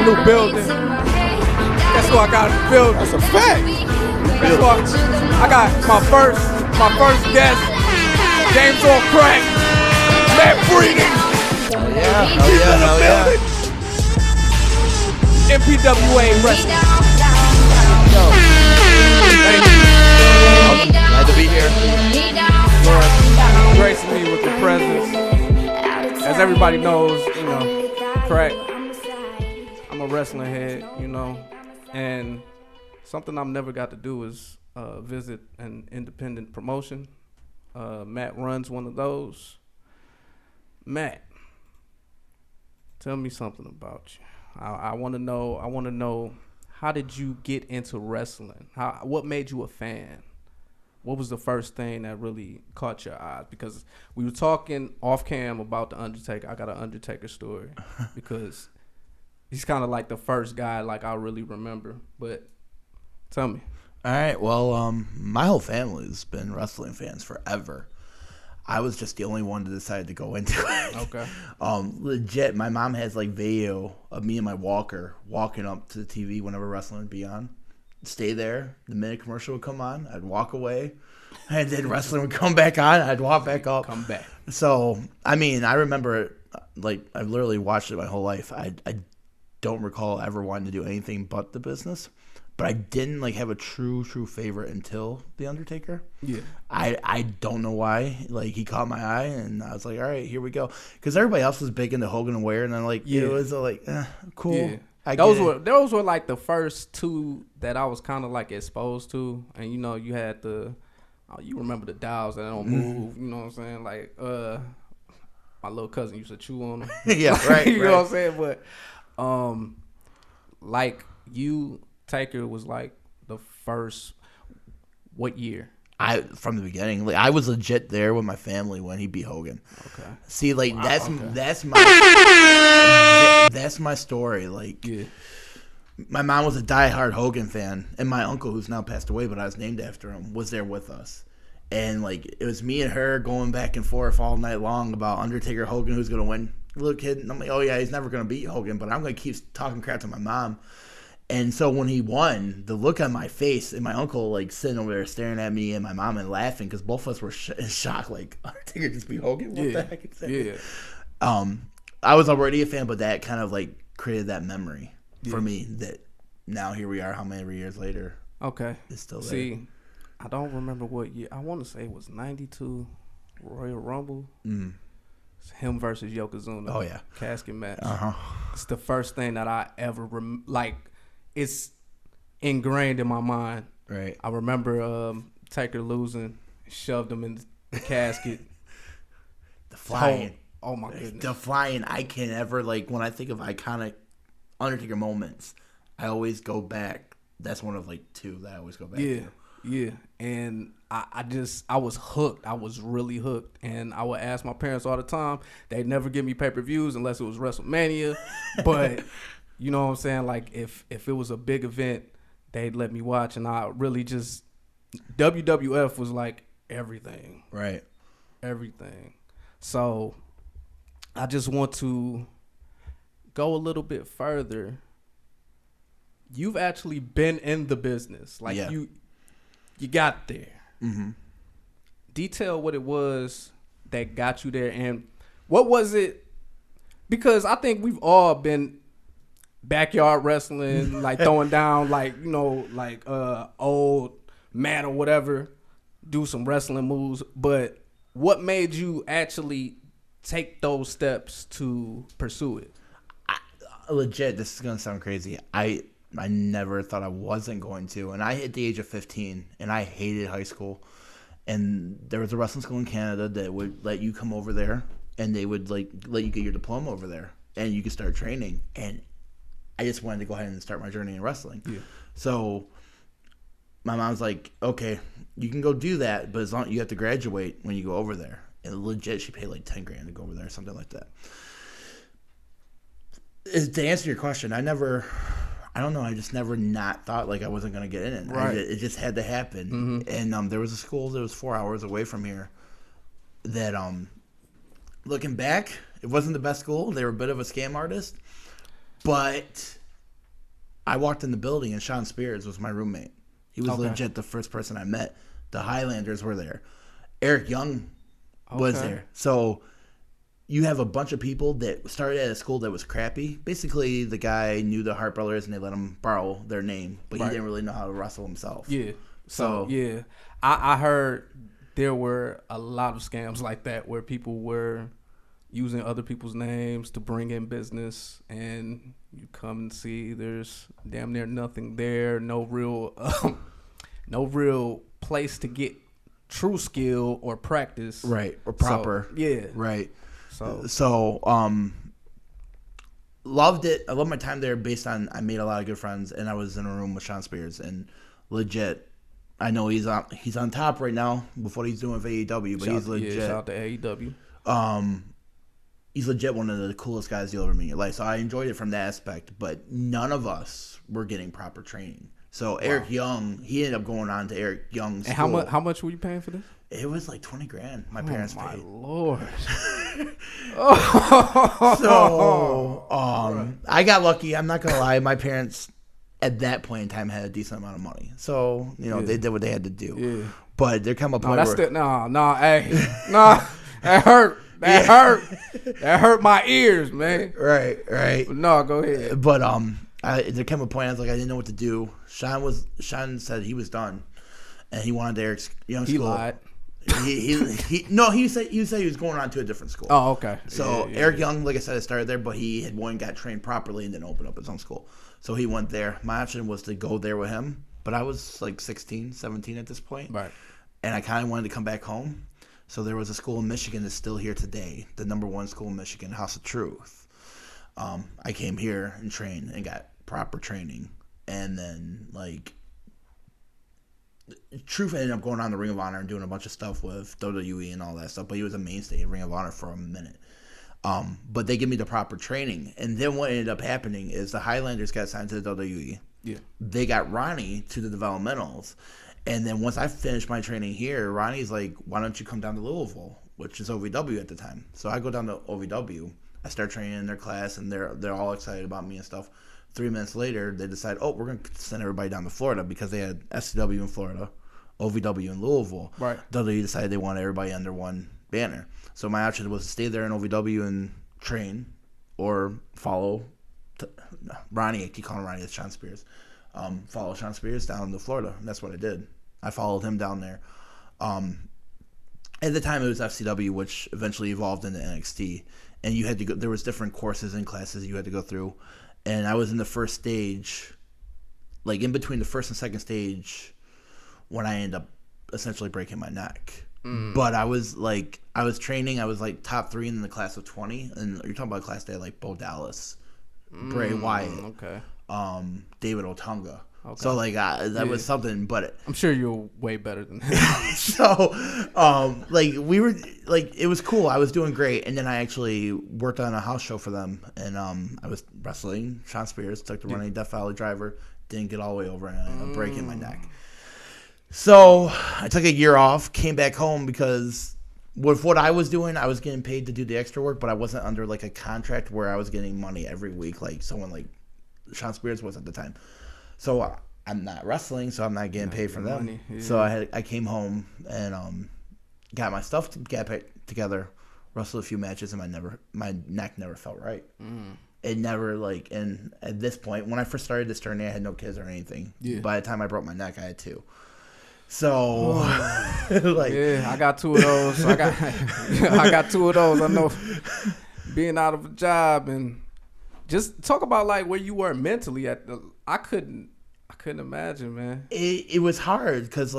a new building. Guess who I got in the building? That's a fact. Guess who I got my first guest. James on Krack. Matt Breeding. Hell yeah. MPWA Wrestling. Thank you. Glad to be here. Lord, gracing me with your presence. As everybody knows, you know, Krack, I'm a wrestling head, you know, and something I've never got to do is visit an independent promotion. Matt runs one of those. Matt, tell me something about you. I want to know, how did you get into wrestling? What made you a fan? What was the first thing that really caught your eye? Because we were talking off cam about the Undertaker. I got an Undertaker story because he's kind of like the first guy like I really remember. But tell me. All right. Well, my whole family's been wrestling fans forever. I was just the only one to decide to go into it. Okay. Legit, my mom has like video of me and my walker walking up to the TV whenever wrestling would be on. Stay there. The minute commercial would come on, I'd walk away. And then wrestling would come back on. I'd walk back up. Come back. So, I mean, I remember it, like, I've literally watched it my whole life. I don't recall ever wanting to do anything but the business. But I didn't, like, have a true favorite until The Undertaker. Yeah. I don't know why. Like, he caught my eye, and I was like, all right, here we go. Because everybody else was big into Hogan and Ware, and then, like, it was, like, cool. Yeah. Those were like the first two that I was kind of like exposed to, and you know you had you remember the dials that don't move, you know what I'm saying? Like my little cousin used to chew on them. Yeah, right. You know what I'm saying? But like you, Taker was like the first. What year? From the beginning, like, I was legit there with my family when he beat Hogan. Okay. See, like that's my story. Like, yeah. My mom was a diehard Hogan fan, and my uncle, who's now passed away, but I was named after him, was there with us. And like it was me and her going back and forth all night long about Undertaker, Hogan, who's gonna win. Little kid, and I'm like, oh yeah, he's never gonna beat Hogan, but I'm gonna keep talking crap to my mom. And so when he won, the look on my face and my uncle like sitting over there staring at me and my mom and laughing because both of us were in shock. Like, Undertaker just beat Hogan? What the heck is that? Yeah. I was already a fan, but that kind of like created that memory for me that now here we are, how many years later. Okay. It's still there. See, I don't remember what year. I want to say it was 92 Royal Rumble. Mm. It's him versus Yokozuna. Oh, yeah. Casket match. Uh-huh. It's the first thing that I ever it's ingrained in my mind. Right. I remember Taker losing, shoved him in the casket. The flying. Oh my goodness. The flying. I can never, like, when I think of iconic Undertaker moments, I always go back. That's one of like two that I always go back to. Yeah. And I was hooked. I was really hooked. And I would ask my parents all the time. They'd never give me pay-per-views unless it was WrestleMania. But you know what I'm saying? Like, if it was a big event, they'd let me watch. And I really just, WWF was like everything. Right. Everything. So I just want to go a little bit further. You've actually been in the business. Like, you got there. Mm-hmm. Detail what it was that got you there. And what was it? Because I think we've all been backyard wrestling, like throwing down, like, you know, like old mat or whatever, do some wrestling moves. But what made you actually take those steps to pursue it? Legit, this is going to sound crazy. I never thought I wasn't going to. And I hit the age of 15, and I hated high school. And there was a wrestling school in Canada that would let you come over there, and they would like let you get your diploma over there, and you could start training. And I just wanted to go ahead and start my journey in wrestling. Yeah. So my mom's like, okay, you can go do that, but as long you have to graduate when you go over there. And legit, she paid like $10,000 to go over there, something like that. To answer your question, I don't know. I just never not thought like I wasn't going to get in it. Right. It just had to happen. Mm-hmm. And there was a school that was 4 hours away from here that, looking back, it wasn't the best school. They were a bit of a scam artist. But I walked in the building and Sean Spears was my roommate. He was Okay. legit the first person I met. The Highlanders were there. Eric Young was there. So you have a bunch of people that started at a school that was crappy. Basically, the guy knew the Hart brothers and they let him borrow their name, but he didn't really know how to wrestle himself. Yeah. So yeah, I heard there were a lot of scams like that where people were using other people's names to bring in business, and you come and see there's damn near nothing there, no real place to get true skill or practice. Right. Or proper. So, yeah. Right. So loved it. I love my time there based on I made a lot of good friends, and I was in a room with Sean Spears, and legit, I know he's on top right now with what he's doing with AEW, but he's legit. Yeah, shout out to AEW. He's legit one of the coolest guys you'll ever meet in your life. So I enjoyed it from that aspect, but none of us were getting proper training. So Eric Young, he ended up going on to Eric Young's school. And how much were you paying for this? It was like $20,000. My parents paid. My Lord. So I got lucky. I'm not gonna lie. My parents at that point in time had a decent amount of money, so they did what they had to do. Yeah. But there come a point That hurt. That hurt my ears, man. Right. But no, go ahead. But there came a point I was like, I didn't know what to do. Sean said he was done, and he wanted to Eric's Young school. He lied. He said he was going on to a different school. Oh, okay. So Eric Young, like I said, started there, but he had got trained properly and then opened up his own school. So he went there. My option was to go there with him, but I was like 16, 17 at this point. Right. And I kind of wanted to come back home. So there was a school in Michigan that's still here today, the #1 school in Michigan, House of Truth. I came here and trained and got proper training. And then, Truth ended up going on the Ring of Honor and doing a bunch of stuff with WWE and all that stuff, but he was a mainstay in Ring of Honor for a minute. But they give me the proper training. And then what ended up happening is the Highlanders got signed to the WWE. Yeah. They got Ronnie to the developmentals. And then once I finished my training here, Ronnie's like, why don't you come down to Louisville, which is OVW at the time. So I go down to OVW. I start training in their class, and they're all excited about me and stuff. 3 minutes later, they decide, we're going to send everybody down to Florida because they had SCW in Florida, OVW in Louisville. Right. WWE decided they wanted everybody under one banner. So my option was to stay there in OVW and train, or follow Ronnie. I keep calling Ronnie, it's Sean Spears. Follow Sean Spears down to Florida. And that's what I did. I followed him down there. At the time, it was FCW, which eventually evolved into NXT. And you had to go. There was different courses and classes you had to go through. And I was in the first stage, like in between the first and second stage, when I ended up essentially breaking my neck. But I was training. I was like top 3 in the class of 20. And you're talking about a class day like Bo Dallas, Bray Wyatt, David Otunga. Okay. So that was something, but I'm sure you're way better than that. So, we were it was cool. I was doing great, and then I actually worked on a house show for them, and I was wrestling Sean Spears, took the running Death Valley driver, didn't get all the way over, and I ended up breaking my neck. So I took a year off, came back home because with what I was doing, I was getting paid to do the extra work, but I wasn't under a contract where I was getting money every week like someone like Sean Spears was at the time. So I'm not wrestling, so I'm not getting paid from them. Yeah. So I came home and got my stuff together, wrestled a few matches, and my neck never felt right. It never and at this point, when I first started this journey, I had no kids or anything. Yeah. By the time I broke my neck, I had 2. So I got 2 of those. I got 2 of those. I know being out of a job and just talk about where you were mentally I couldn't imagine, man. It was hard because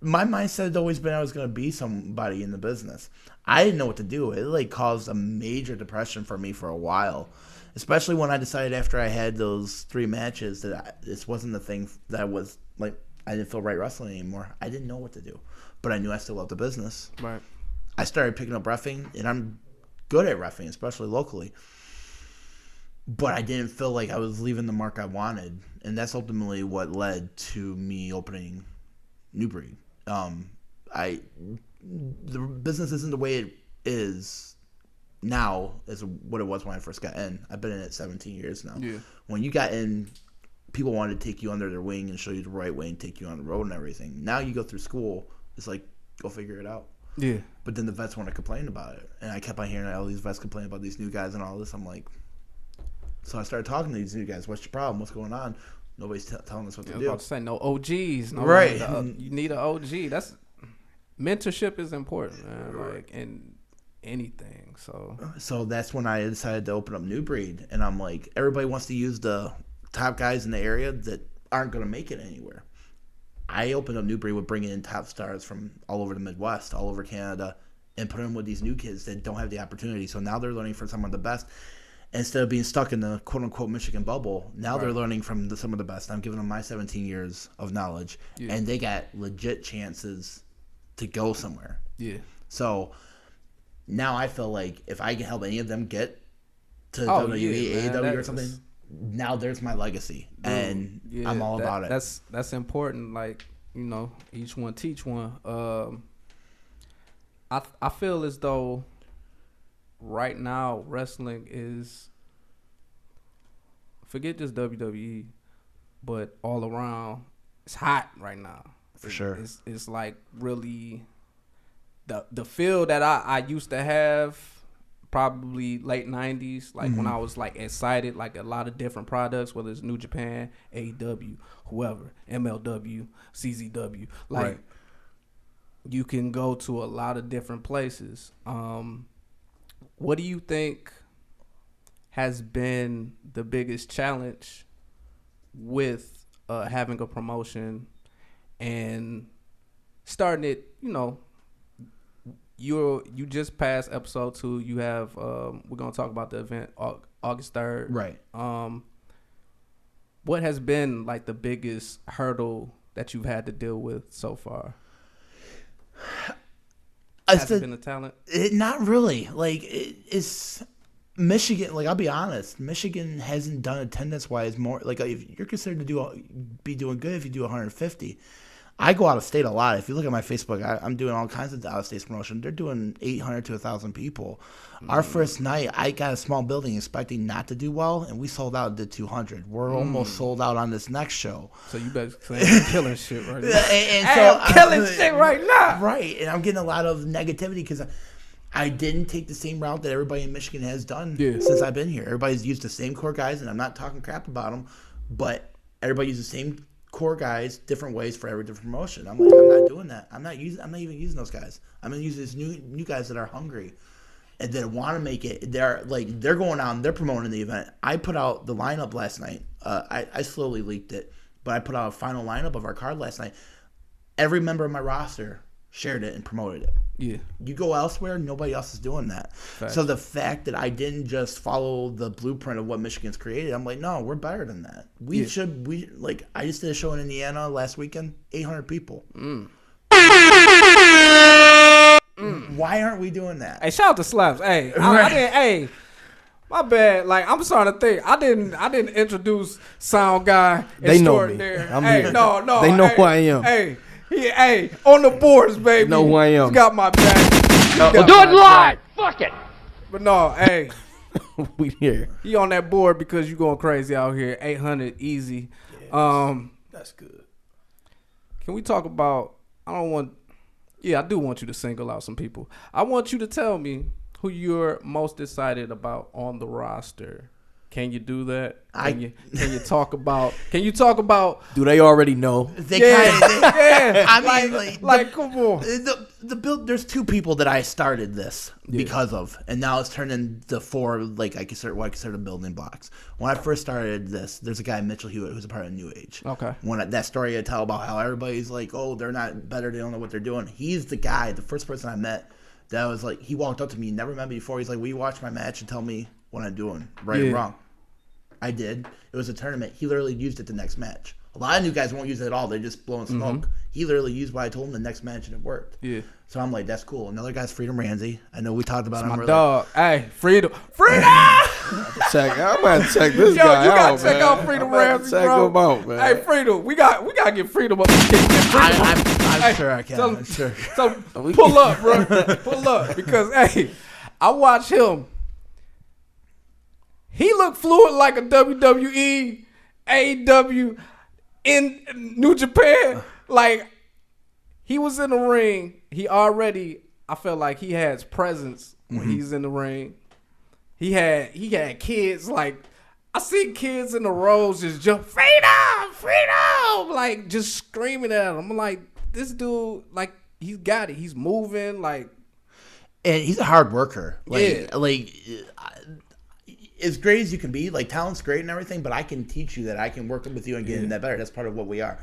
my mindset had always been I was going to be somebody in the business. I didn't know what to do. It caused a major depression for me for a while, especially when I decided after I had those 3 matches that this wasn't the thing that was I didn't feel right wrestling anymore. I didn't know what to do, but I knew I still loved the business. Right. I started picking up reffing, and I'm good at reffing, especially locally. But I didn't feel like I was leaving the mark I wanted, and that's ultimately what led to me opening New Breed. The business isn't the way it is now as what it was when I first got in. I've been in it 17 years now. Yeah. When you got in people wanted to take you under their wing and show you the right way and take you on the road and everything. Now you go through school, it's like, go figure it out. Yeah. But then the vets want to complain about it. And I kept on hearing all these vets complain about these new guys and all this. I'm like, so I started talking to these new guys. What's your problem? What's going on? Nobody's telling us what to do. I was about to say, no OGs. No, right. You need an OG. That's mentorship is important, man. Like in anything. So that's when I decided to open up New Breed. And I'm like, everybody wants to use the top guys in the area that aren't going to make it anywhere. I opened up New Breed with bringing in top stars from all over the Midwest, all over Canada, and putting them with these new kids that don't have the opportunity. So now they're learning from some of the best. Instead of being stuck in the quote-unquote Michigan bubble, now they're learning from some of the best. I'm giving them my 17 years of knowledge, and they got legit chances to go somewhere. Yeah. So now I feel like if I can help any of them get to WWE, AEW or something, now there's my legacy, and I'm all about it. That's important. Like, each one teach one. I feel as though right now wrestling is, forget just WWE, but all around, it's hot right now. For sure. It's like really the feel that I used to have. Probably late 90s, like when I was like excited, like a lot of different products, whether it's New Japan, AEW, whoever, MLW, CZW. Like, you can go to a lot of different places. What do you think has been the biggest challenge with having a promotion and starting it, You just passed episode 2. You have we're gonna talk about the event August 3rd. Right. What has been like the biggest hurdle that you've had to deal with so far? Has it been the talent? Not really. Like it's Michigan. Like I'll be honest, Michigan hasn't done attendance wise more. Like if you're considered to be doing good if you do 150. I go out of state a lot. If you look at my Facebook, I'm doing all kinds of out of state promotion. They're doing 800 to 1,000 people. Our first night, I got a small building expecting not to do well, and we sold out and did 200. We're almost sold out on this next show. So you better say killing shit right now. I'm killing shit right now. Right, and I'm getting a lot of negativity because I didn't take the same route that everybody in Michigan has done since I've been here. Everybody's used the same core guys, and I'm not talking crap about them, but everybody uses the same core guys, different ways for every different promotion. I'm like, I'm not doing that. I'm not even using those guys. I'm gonna use these new guys that are hungry and that want to make it. They're going out and they're promoting the event. I put out the lineup last night. I slowly leaked it, but I put out a final lineup of our card last night. Every member of my roster shared it and promoted it. Yeah. You go elsewhere, nobody else is doing that. Fact. So the fact that I didn't just follow the blueprint of what Michigan's created, I'm like, no, we're better than that. I just did a show in Indiana last weekend, 800 people. Why aren't we doing that? Hey, shout out to Slapz. Hey, I didn't. Hey, my bad. Like I'm starting to think. I didn't introduce sound guy. They know me. I'm here. No. They know who I am. Hey, on the boards, baby. Know who I am. You got my back. We'll do it live. Fuck it. But no, hey. We here. You on that board because you going crazy out here. 800 easy. That's good. Can we talk about? I do want you to single out some people. I want you to tell me who you're most excited about on the roster. Can you do that? Can you talk about? Do they already know? I mean, come on. The build. There's 2 people that I started this because of, and now it's turned into 4. Like I consider building blocks. When I first started this, there's a guy Mitchell Hewitt who's a part of New Age. Okay. That story I tell about how everybody's like, oh, they're not better. They don't know what they're doing. He's the guy. The first person I met that was like, he walked up to me, never met me before. He's like, will you watch my match and tell me what I'm doing, right or wrong? I did. It was a tournament. He literally used it the next match. A lot of new guys won't use it at all. They're just blowing smoke. He literally used what I told him the next match and it worked. Yeah. So I'm like, that's cool. Another guy's Freedom Ramsey. I know we talked about him. My dog. Hey, Freedom. I'm about to check this guy out, man. You got to check out Freedom Ramsey, bro. Check him out, man. Hey, Freedom. We got to get Freedom up. I'm sure I can. So pull up, bro. Pull up. Because, hey, I watch him. He looked fluid like a WWE AEW in New Japan. Like, he was in the ring. He already, I felt like he has presence when he's in the ring. He had kids, like, I see kids in the rows just jump, freedom, like, just screaming at him. I'm like, this dude, like, he's got it. He's moving, like. And he's a hard worker. Yeah. As great as you can be, like, talent's great and everything, but I can teach you that. I can work with you and get that better. That's part of what we are.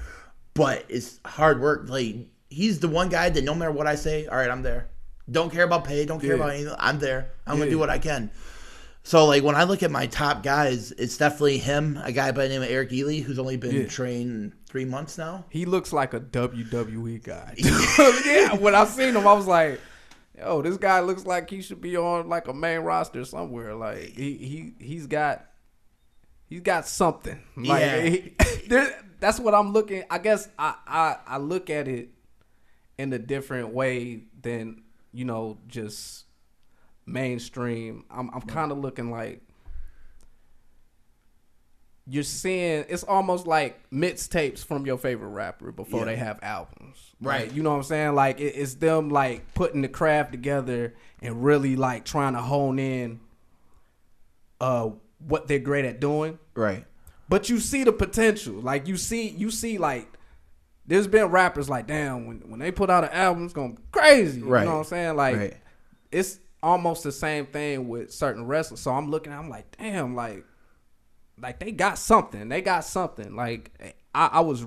But it's hard work. Like, he's the one guy that no matter what I say, all right, I'm there. Don't care about pay. Don't care about anything. I'm there. I'm going to do what I can. So, like, when I look at my top guys, it's definitely him, a guy by the name of Eric Ely, who's only been trained 3 months now. He looks like a WWE guy. Yeah, when I seen him, I was like, yo, this guy looks like he should be on, like, a main roster somewhere. Like, he's got something. Like, that's what I'm looking. I guess I look at it in a different way than, you know, just mainstream. I'm kind of looking like you're seeing, it's almost like mixtapes from your favorite rapper before they have albums. Right. You know what I'm saying? Like, it's them, like, putting the craft together and really, like, trying to hone in what they're great at doing. Right. But you see the potential. Like, you see like, there's been rappers like, damn, when they put out an album, it's going to be crazy. Right. You know what I'm saying? Like, it's almost the same thing with certain wrestlers. So I'm looking, I'm like, damn, like they got something. They got something. Like, I was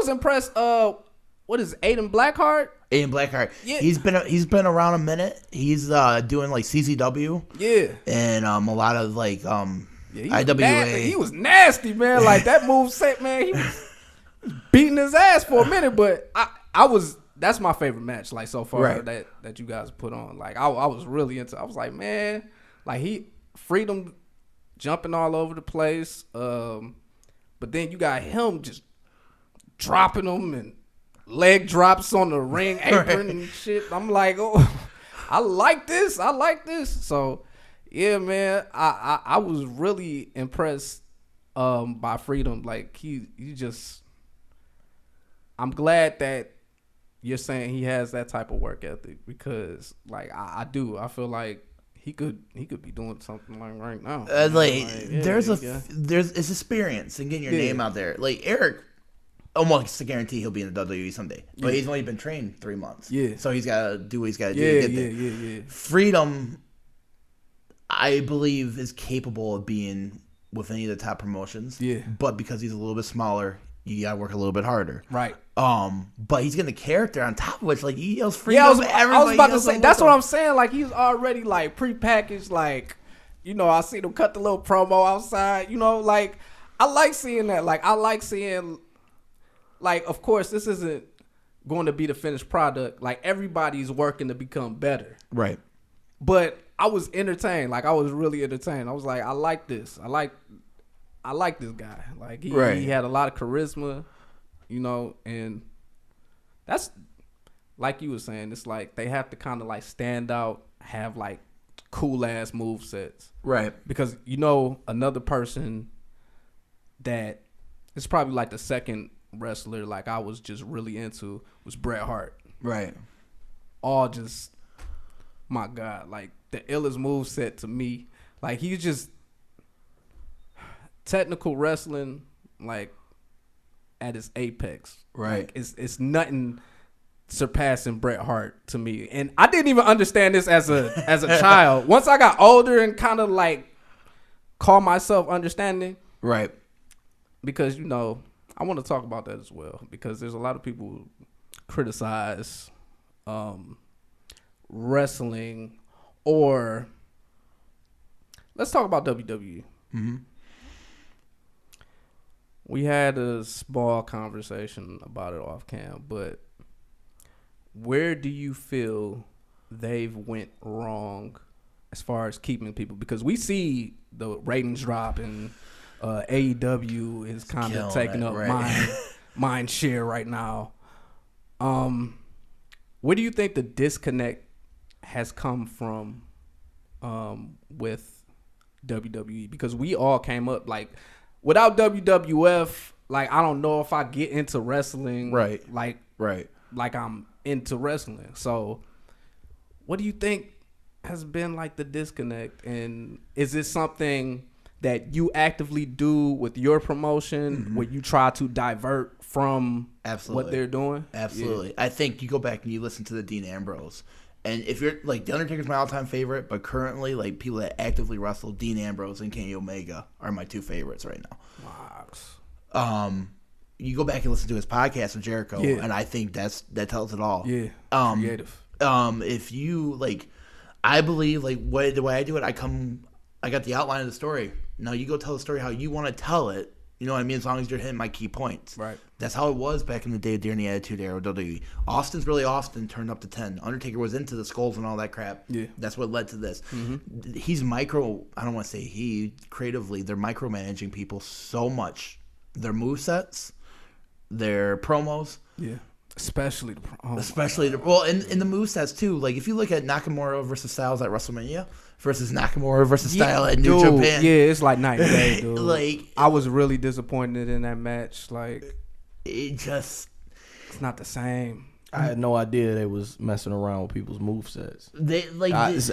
impressed. What is it, Aiden Blackheart? Aiden Blackheart. Yeah. He's been around a minute. He's doing, like, CCW. Yeah. And a lot of, like, IWA. He was nasty, man. Like, that move set, man, he was beating his ass for a minute, but that's my favorite match, like, so far that you guys put on. Like, I was really into. I was like, man, like, freedom jumping all over the place. But then you got him just dropping them and leg drops on the ring apron and shit. I'm like, oh, I like this. So yeah, man, I was really impressed by Freedom. Like, he just, I'm glad that you're saying he has that type of work ethic, because, like, I do. I feel like he could be doing something like right now. There's experience in getting your name out there. Like, Eric, almost a guarantee he'll be in the WWE someday. But he's only been trained 3 months. Yeah. So he's got to do what he's got to do to get there. Yeah. Freedom, I believe, is capable of being with any of the top promotions. Yeah. But because he's a little bit smaller, you gotta work a little bit harder. Right. But he's getting the character on top of which, like, he yells Freedom. Yeah, I was about to say, that's what I'm saying. Like, he's already, like, prepackaged. Like, you know, I see him cut the little promo outside. You know, like, I like seeing that. Like, I like seeing, like, of course, this isn't going to be the finished product. Like, everybody's working to become better. Right. But I was entertained. Like, I was really entertained. I was like, I like this. I like this guy. Like, he had a lot of charisma, you know, and that's, like you were saying, it's like they have to kind of, like, stand out, have, like, cool-ass movesets. Right. Because, you know, another person that is probably, like, the second wrestler, like, I was just really into was Bret Hart. Right. All just, my God, like, the illest moveset to me. Like, he's just technical wrestling, like, at its apex. Right. Like, it's nothing surpassing Bret Hart to me. And I didn't even understand this as a child. Once I got older and kind of, like, call myself understanding. Right. Because, you know, I want to talk about that as well, because there's a lot of people who criticize wrestling, or let's talk about WWE. Mm-hmm. We had a small conversation about it off cam, but where do you feel they've went wrong as far as keeping people? Because we see the ratings drop, and AEW is kind of taking up mind share right now. Where do you think the disconnect has come from with WWE? Because we all came up, like, without WWF, like I don't know if I get into wrestling, Right. like I'm into wrestling. So, what do you think has been like the disconnect, and is it something that you actively do with your promotion where you try to divert from what they're doing? Absolutely. Yeah. I think you go back and you listen to the Dean Ambrose. And if you're like, The Undertaker's my all-time favorite, but currently, like, people that actively wrestle, Dean Ambrose and Kenny Omega are my two favorites right now. Wow. You go back and listen to his podcast with Jericho, and I think that tells it all. Yeah. Creative. If you like, I believe like the way I do it, I got the outline of the story. Now you go tell the story how you want to tell it. You know what I mean? As long as you're hitting my key points. Right. That's how it was back in the day during the Attitude Era of WWE. Austin turned up to 10. Undertaker was into the skulls and all that crap. Yeah. That's what led to this. Mm-hmm. He's I don't want to say creatively, they're micromanaging people so much. Their movesets, their promos. Yeah. Especially the in the movesets too. Like if you look at Nakamura versus Styles at WrestleMania versus Nakamura versus Styles at New Japan. Yeah, it's like night and day, dude. Like I was really disappointed in that match. Like it's not the same. I had no idea they was messing around with people's movesets.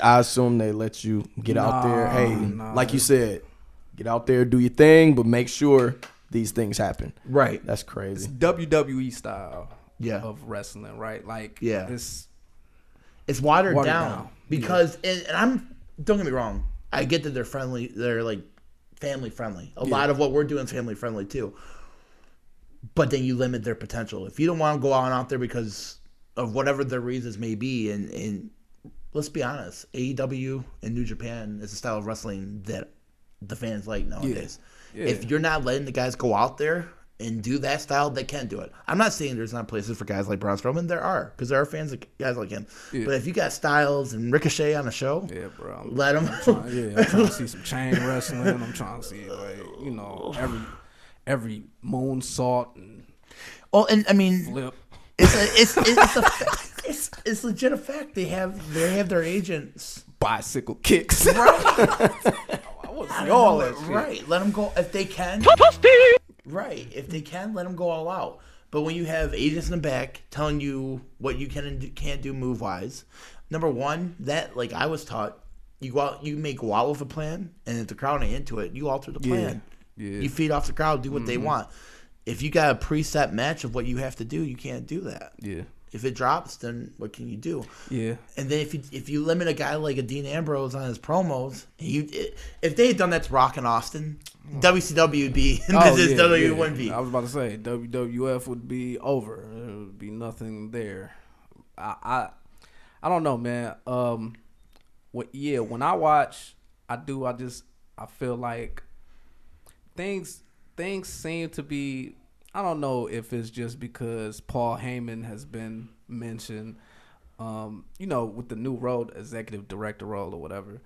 I assume they let you get out there. Hey, like you said, get out there, do your thing, but make sure these things happen. Right. That's crazy. It's WWE style. Yeah. Of wrestling, right? Like, it's watered down because, and don't get me wrong, I get that they're friendly, they're like family friendly. A lot of what we're doing is family friendly too. But then you limit their potential. If you don't want to go out there because of whatever their reasons may be, and let's be honest, AEW and New Japan is a style of wrestling that the fans like nowadays. Yeah. If you're not letting the guys go out there and do that style, they can do it. I'm not saying there's not places for guys like Braun Strowman. There are, because there are fans of guys like him. Yeah. But if you got Styles and Ricochet on a show, bro, let them. I'm trying to see some chain wrestling. I'm trying to see every moonsault and I mean, flip. It's legit a fact. They have their agents bicycle kicks. Right. All that shit. Right. Let them go if they can. Right. If they can, let them go all out. But when you have agents in the back telling you what you can and can't do move wise, number one, that like I was taught, you go out, you may go out with a plan, and if the crowd ain't into it, you alter the plan. Yeah. You feed off the crowd, do what they want. If you got a preset match of what you have to do, you can't do that. Yeah. If it drops, then what can you do? Yeah. And then if you limit a guy like a Dean Ambrose on his promos, if they had done that to Rock and Austin, WCW would be in business. WWE wouldn't be. I was about to say WWF would be over. There would be nothing there. I don't know, man. When I watch, I feel like things seem to be. I don't know if it's just because Paul Heyman has been mentioned, with the new role, executive director role or whatever.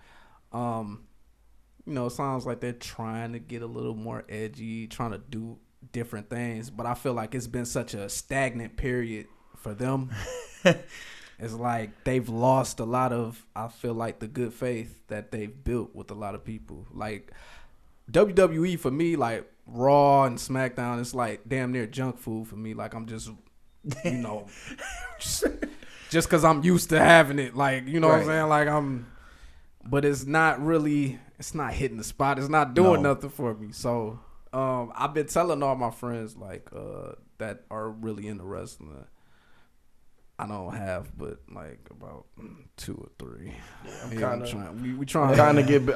It sounds like they're trying to get a little more edgy, trying to do different things. But I feel like it's been such a stagnant period for them. It's like they've lost a lot of, I feel like, the good faith that they've built with a lot of people. Like WWE for me, like Raw and SmackDown, it's like damn near junk food for me. Like I'm just, just because I'm used to having it. Like, what I'm saying? Like but it's not hitting the spot. It's not doing nothing for me. So I've been telling all my friends like that are really into wrestling. I don't have, but like about 2 or 3. I'm trying to get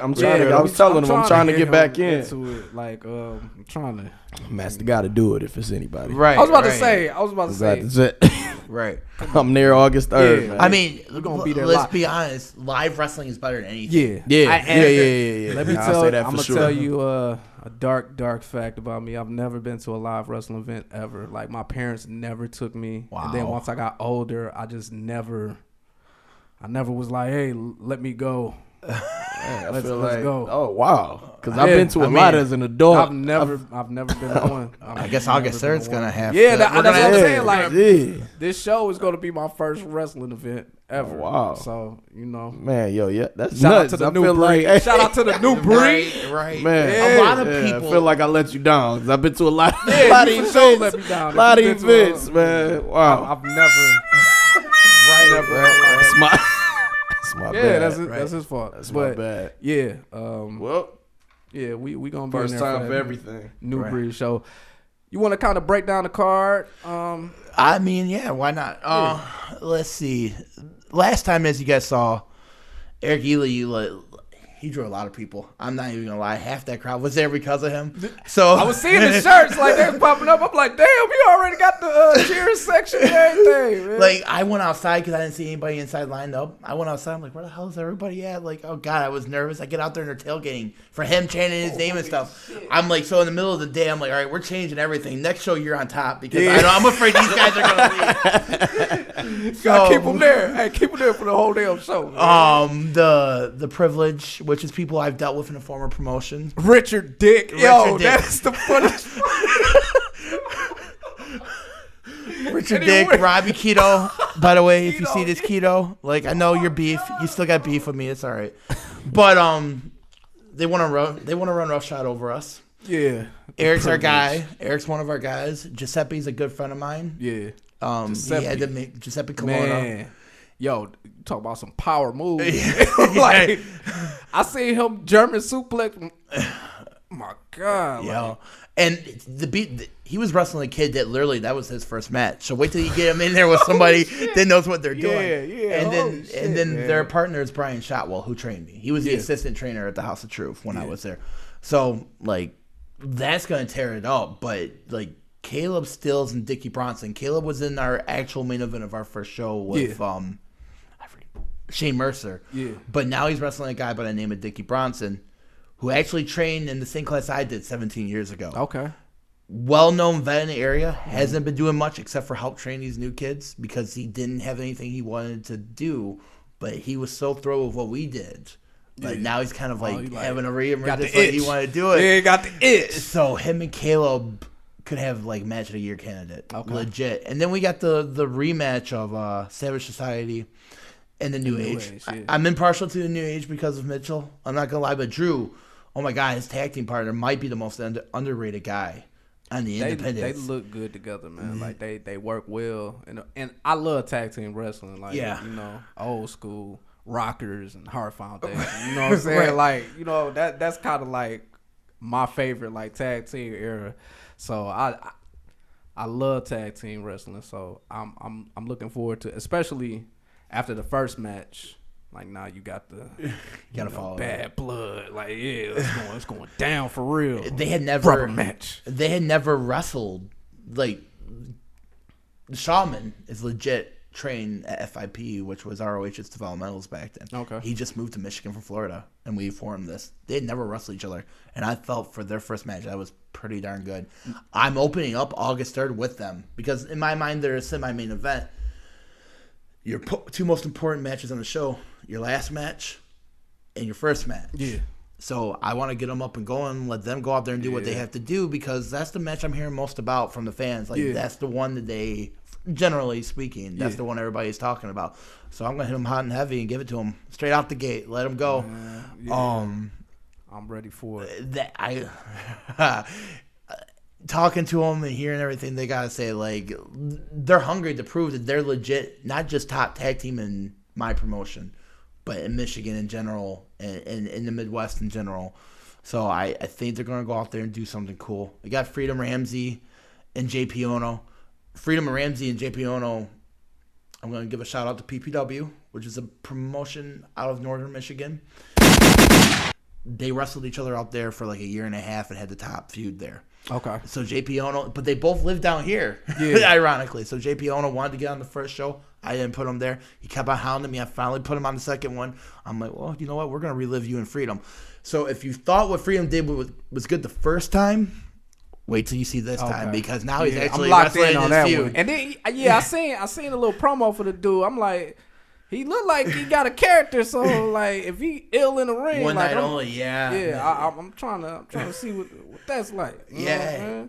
back into it. Like I'm trying to. Master got to do it if it's anybody. Right. I was about to say. That's it. Right. I'm there August 3rd. Yeah. I mean, we're gonna be there. Let's be honest. Live wrestling is better than anything. Yeah. Let me tell you. I'm gonna tell you a dark fact about me. I've never been to a live wrestling event ever. Like my parents never took me. Wow. And then once I got older, I just never was like, hey, let me go. Let's go. Oh wow, because I've been to a lot as an adult. I've never been to one. I guess August 3rd is gonna have. Yeah, that's what I'm saying. Like, yeah. this show is gonna be my first wrestling event ever. Oh, wow. So man, that's shout out nuts. to the I new feel breed. like, Shout out to the new breed. Right. Man, a lot of people. I feel like I let you down because I've been to a lot. Yeah, lot of you for events. sure let me down. A lot of events, man. Wow. I've never. That's my bad. That's his fault. That's my bad. Yeah. Well, yeah, we gonna be first in there time for everything. New breed show. You want to kind of break down the card? I mean, yeah, why not? Let's see. Last time, as you guys saw, Eric Ely, he drew a lot of people. I'm not even gonna lie. Half that crowd was there because of him. So I was seeing the shirts like they were popping up. I'm like, damn, you already got the cheers section and everything, man. Like, I went outside because I didn't see anybody inside lined up. I went outside. I'm like, where the hell is everybody at? Like, oh god, I was nervous. I get out there and they're tailgating for him, chanting his name and stuff. Shit. I'm like, so in the middle of the day, I'm like, all right, we're changing everything. Next show, you're on top because I'm afraid these guys are gonna leave. So keep them there. Hey, keep them there for the whole damn show. Man. The privilege, which is people I've dealt with in a former promotion. Richard Dick. That's the funniest. Richard Dick, Robbie Keto. By the way, if you see this Keto, like I know you're beef. You still got beef with me. It's all right. But they want to run roughshod over us. Yeah. Eric's our guy. Eric's one of our guys. Giuseppe's a good friend of mine. Yeah. Giuseppe. He had to make Giuseppe Colonna. Man. Yo, talk about some power moves. Like, I seen him German suplex. My God. Yo. Like, and he was wrestling a kid that literally that was his first match. So wait till you get him in there with somebody that knows what they're doing. Yeah. And then their partner is Brian Shotwell, who trained me. He was the assistant trainer at the House of Truth when I was there. So like that's gonna tear it up. But like Caleb Stills and Dickie Bronson. Caleb was in our actual main event of our first show with Shane Mercer. Yeah. But now he's wrestling a guy by the name of Dickie Bronson, who actually trained in the same class I did 17 years ago. Okay. Well-known vet in the area. Hasn't been doing much except for help train these new kids because he didn't have anything he wanted to do, but he was so thrilled with what we did. Like now he's kind of like having a reemergence like he wanted to do it. Yeah, he got the itch. So him and Caleb could have like match of the year candidate. Okay. Legit. And then we got the rematch of Savage Society and the New Age. I'm impartial to the New Age because of Mitchell. I'm not going to lie, but Drew, oh my God, his tag team partner might be the most underrated guy on the independents. They look good together, man. Mm-hmm. Like they work well. And I love tag team wrestling. Like, old school Rockers and Heart Foundation. You know what I'm saying? Right. Like, that's kind of like my favorite like tag team era. So I love tag team wrestling. So I'm looking forward to, especially after the first match. Like now you got the follow bad blood. Like it's going down for real. They had never rubber match. They had never wrestled. Like the Shaman is legit trained at FIP, which was ROH's developmentals back then. Okay. He just moved to Michigan from Florida, and we formed this. They had never wrestled each other, and I felt for their first match that was pretty darn good. I'm opening up August 3rd with them because in my mind they're a semi-main event. Your two most important matches on the show, your last match and your first match. Yeah. So I want to get them up and going, let them go out there and do what they have to do because that's the match I'm hearing most about from the fans. Like that's the one that they, generally speaking, that's the one everybody's talking about. So I'm going to hit them hot and heavy and give it to them straight out the gate. Let them go. I'm ready for it. Talking to them and hearing everything they gotta say, like they're hungry to prove that they're legit, not just top tag team in my promotion, but in Michigan in general and in the Midwest in general. So I think they're gonna go out there and do something cool. We got Freedom Ramsey and JP Ono. Freedom Ramsey and JP Ono, I'm gonna give a shout out to PPW, which is a promotion out of Northern Michigan. They wrestled each other out there for like a year and a half and had the top feud there. Okay. So JP Ono, but they both live down here, ironically. So JP Ono wanted to get on the first show. I didn't put him there. He kept on hounding me. I finally put him on the second one. I'm like, well, you know what? We're going to relive you in Freedom. So if you thought what Freedom did was good the first time, wait till you see this time because now he's actually wrestling in his feud. And then, I seen a little promo for the dude. I'm like, He looked like he got a character, so like if he ill in the ring, one like, night only, yeah. Yeah, I'm trying to see what that's like. Yeah.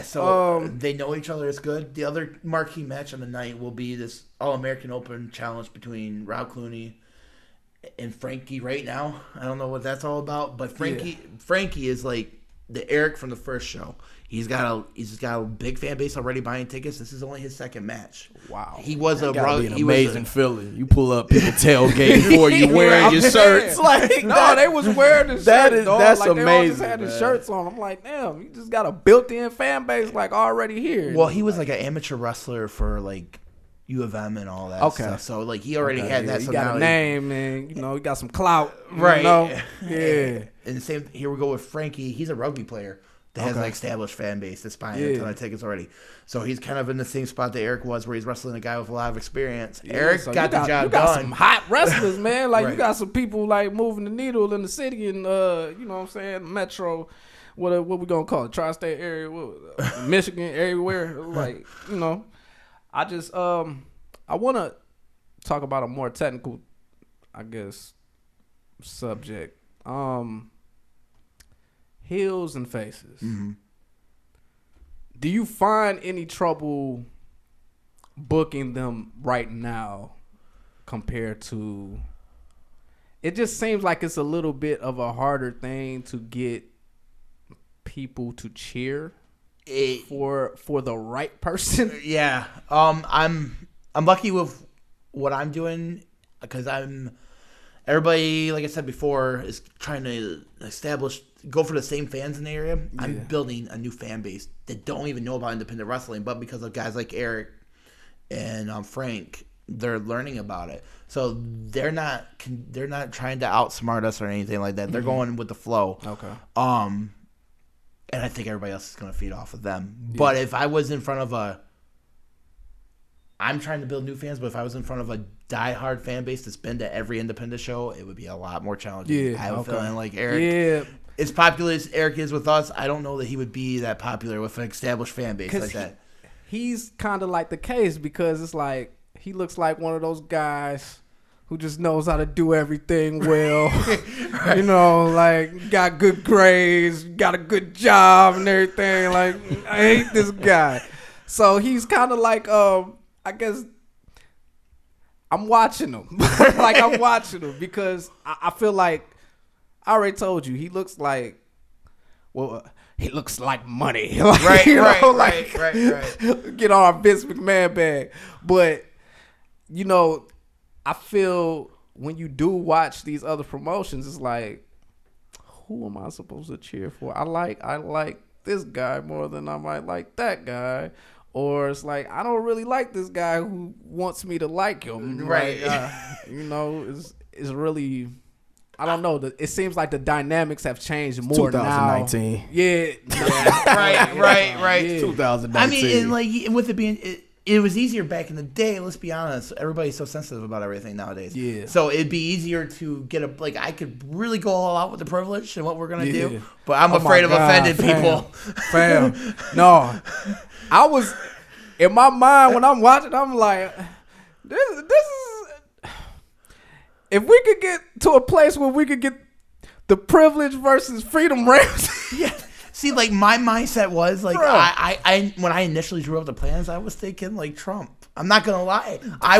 So they know each other is good. The other marquee match on the night will be this All-American Open challenge between Rob Clooney and Frankie right now. I don't know what that's all about, but Frankie is like the Eric from the first show. He's got a big fan base already buying tickets. This is only his second match. Wow. He was an amazing feeling. You pull up, people tailgate before you wearing your shirts. Like no, they was wearing the shirts. That's like, amazing. They all just had the shirts on. I'm like, damn, you just got a built-in fan base like already here. Well, he was like an amateur wrestler for like U of M and all that stuff. So like he already had that. He so got a name and he got some clout. Right. Yeah. And the same. Here we go with Frankie. He's a rugby player that has an established fan base that's buying a ton of tickets already. So he's kind of in the same spot that Eric was, where he's wrestling a guy with a lot of experience. Eric got the job done. You got some hot wrestlers, man. Like you got some people like moving the needle in the city and you know what I'm saying, metro. What we gonna call it? Tri-state area, Michigan, everywhere. Like I just I want to talk about a more technical, I guess, subject. Heels and faces. Mm-hmm. Do you find any trouble booking them right now compared to? It just seems like it's a little bit of a harder thing to get people to cheer for the right person. Yeah, I'm lucky with what I'm doing because everybody, like I said before, is trying to go for the same fans in the area. Yeah. I'm building a new fan base that don't even know about independent wrestling, but because of guys like Eric and Frank, they're learning about it. So they're not trying to outsmart us or anything like that. They're going with the flow. Okay. And I think everybody else is going to feed off of them. Yeah. But if I was in front of I'm trying to build new fans, but if I was in front of a diehard fan base that's been to every independent show, it would be a lot more challenging. Yeah, I have a feeling like Eric, as popular as Eric is with us, I don't know that he would be that popular with an established fan base like that. He's kind of like the case because it's like he looks like one of those guys who just knows how to do everything well. Right. Like got good grades, got a good job and everything. Like I hate this guy. So he's kind of like I guess I'm watching him. Like I'm watching him because I feel like I already told you he looks like he looks like money. Like, right. Get on our Vince McMahon bag. But I feel when you do watch these other promotions, it's like, who am I supposed to cheer for? I like this guy more than I might like that guy. Or it's like, I don't really like this guy who wants me to like him. Right. It's really, I don't know. It seems like the dynamics have changed more 2019. now. Yeah. Right. Yeah. 2019. I mean, and like with it being, it was easier back in the day. Let's be honest. Everybody's so sensitive about everything nowadays. Yeah. So it'd be easier to get I could really go all out with the privilege and what we're gonna do. But I'm afraid of offending people. Fam. No. I was in my mind when I'm watching. I'm like, this is. If we could get to a place where we could get the privilege versus freedom Ramsey. Yeah. See, like my mindset was like, I when I initially drew up the plans, I was thinking like Trump. I'm not gonna lie. I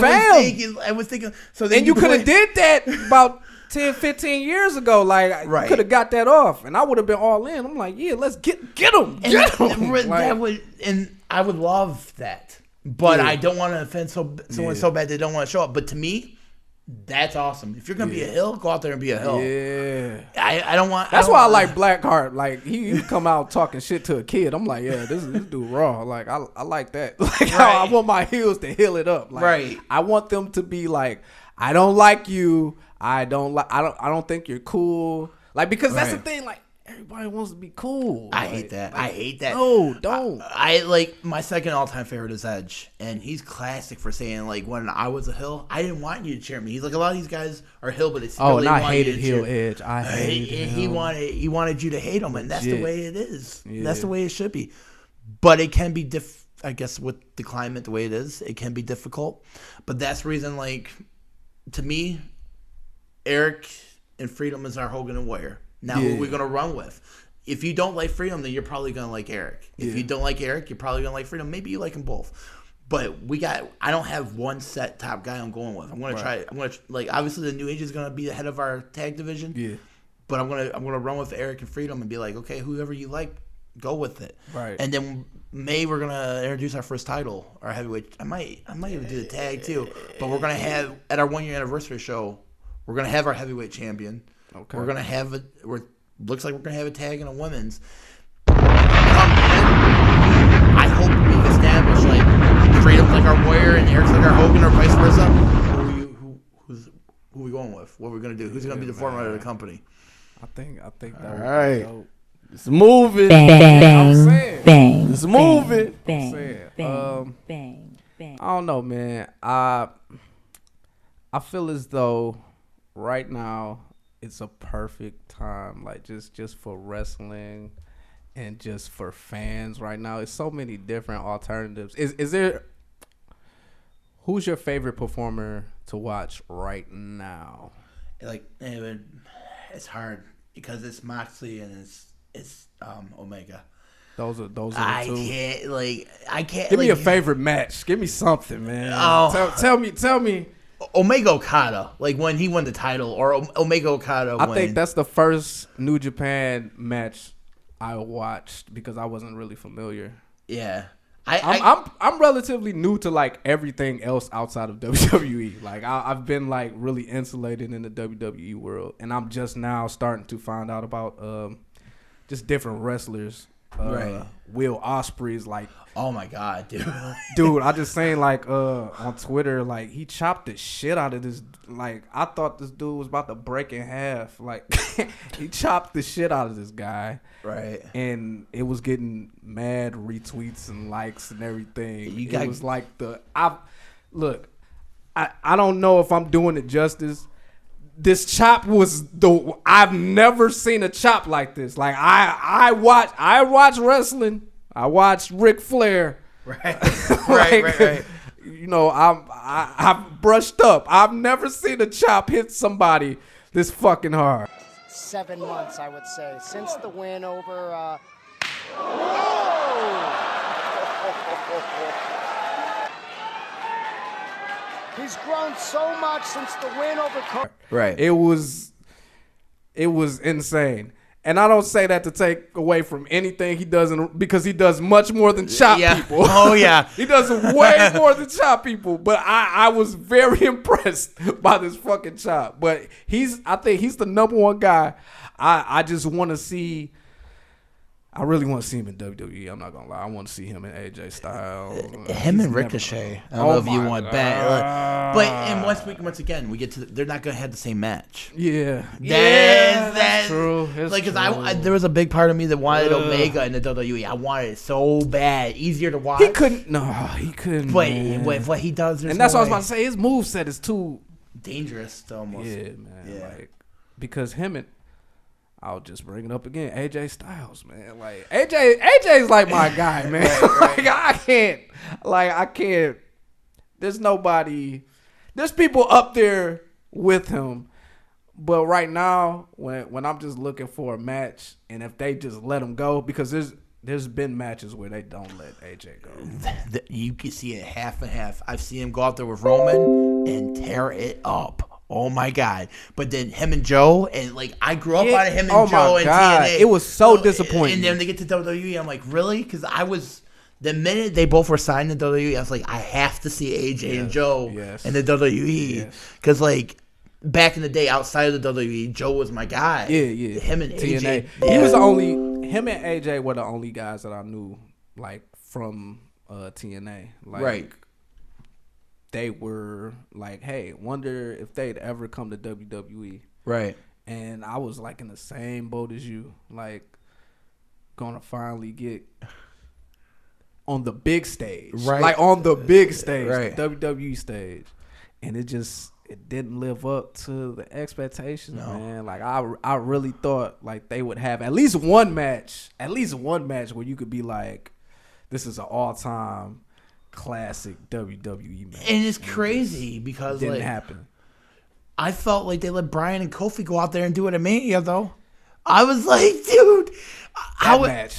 was thinking. So then you could have did that about 10, 15 years ago. Like, you could have got that off, and I would have been all in. I'm like, yeah, let's get him. And I would love that, but I don't want to offend someone so bad they don't want to show up. But to me, that's awesome. If you're gonna be a hill, go out there and be a hill. Yeah, I don't want. That's why I like Blackheart. Like he come out talking shit to a kid. I'm like, yeah, this dude raw. Like I like that. Like I want my heels to heal it up. Like, I want them to be like, I don't like you. I don't think you're cool. Like because that's the thing. Like everybody wants to be cool. I hate that. I hate that. No, don't. I like my second all-time favorite is Edge, and he's classic for saying like when I was a hill, I didn't want you to cheer me. He's like a lot of these guys are hill, but it's and I hated heel Edge. I hated him. He wanted you to hate him, and that's the way it is. Yeah. That's the way it should be. But it can be I guess with the climate the way it is, it can be difficult. But that's the reason like to me, Eric and Freedom is our Hogan and Warrior. Now, who are we going to run with? If you don't like Freedom, then you're probably going to like Eric. If you don't like Eric, you're probably going to like Freedom. Maybe you like them both. But I don't have one set top guy I'm going with. I'm going to try. I'm going to obviously the New Age is going to be the head of our tag division. Yeah. But I'm going to run with Eric and Freedom and be like, okay, whoever you like, go with it. Right. And then May we're going to introduce our first title, our heavyweight. I might even do the tag too. But we're going to have at our 1 year anniversary show, we're going to have our heavyweight champion. Okay. We're going to have looks like we're going to have a tag and a women's. I hope we've established Freedom's like our Warrior and Eric's like our Hogan or vice versa. Who are we going with? What are we going to do? Who's going to be the forerunner of the company? I think that all right. It's moving. Bang, bang, it's moving. Bang, bang. I don't know, man. I feel as though right now it's a perfect time, just for wrestling and just for fans right now. It's so many different alternatives. Is there? Who's your favorite performer to watch right now? It's hard because it's Moxley and it's Omega. Those are the two. I can't. Give me a favorite match. Give me something, man. Oh, tell me. Omega Okada, when he won the title, or Omega Okada. I think that's the first New Japan match I watched because I wasn't really familiar. Yeah. I'm relatively new to everything else outside of WWE. I've been really insulated in the WWE world, and I'm just now starting to find out about just different wrestlers. Right. Will Ospreay's oh my god, dude, I just saying on Twitter he chopped the shit out of this. I thought this dude was about to break in half. He chopped the shit out of this guy. Right. And it was getting mad retweets and likes and everything. It was I don't know if I'm doing it justice. This chop was I've never seen a chop like this. I watch wrestling. I watched Ric Flair. Right. right. I've brushed up. I've never seen a chop hit somebody this fucking hard. 7 months, I would say, since the win over. He's grown so much since the win over. Right. It was insane. And I don't say that to take away from anything he does because he does much more than chop people. Oh, yeah. He does way more than chop people. But I was very impressed by this fucking chop. But I think he's the number one guy. I just want to see. I really want to see him in WWE. I'm not going to lie. I want to see him in AJ Styles. Him and Ricochet. I don't know if you want that. But once again, we get to they're not going to have the same match. Yeah. That's true. Because there was a big part of me that wanted Omega in the WWE. I wanted it so bad. Easier to watch. He couldn't. But what he does, and that's what I was about to say. His moveset is too dangerous almost. Yeah, man. Yeah. Because him and I'll just bring it up again. AJ Styles, man. AJ's my guy, man. I can't. There's nobody. There's people up there with him. But right now, when I'm just looking for a match, and if they just let him go, because there's been matches where they don't let AJ go. You can see it half and half. I've seen him go out there with Roman and tear it up. Oh my god! But then him and Joe, and I grew up out of him and Joe and TNA. It was so disappointing. And then they get to WWE, I'm like, really? Because the minute they both were signed to WWE, I was like, I have to see AJ and Joe in the WWE. Because back in the day, outside of the WWE, Joe was my guy. Yeah. Him and TNA. AJ. He was the only. Him and AJ were the only guys that I knew from TNA. Right. They were hey, wonder if they'd ever come to WWE. Right. And I was in the same boat as you, gonna finally get on the big stage. Right. On the big stage, right. the WWE stage. And it didn't live up to the expectations, man. I really thought they would have at least one match where you could be this is an all-time classic WWE match. And it's crazy because it didn't happen. I felt like they let Bryan and Kofi go out there and do it at Mania, though. I was like, dude, when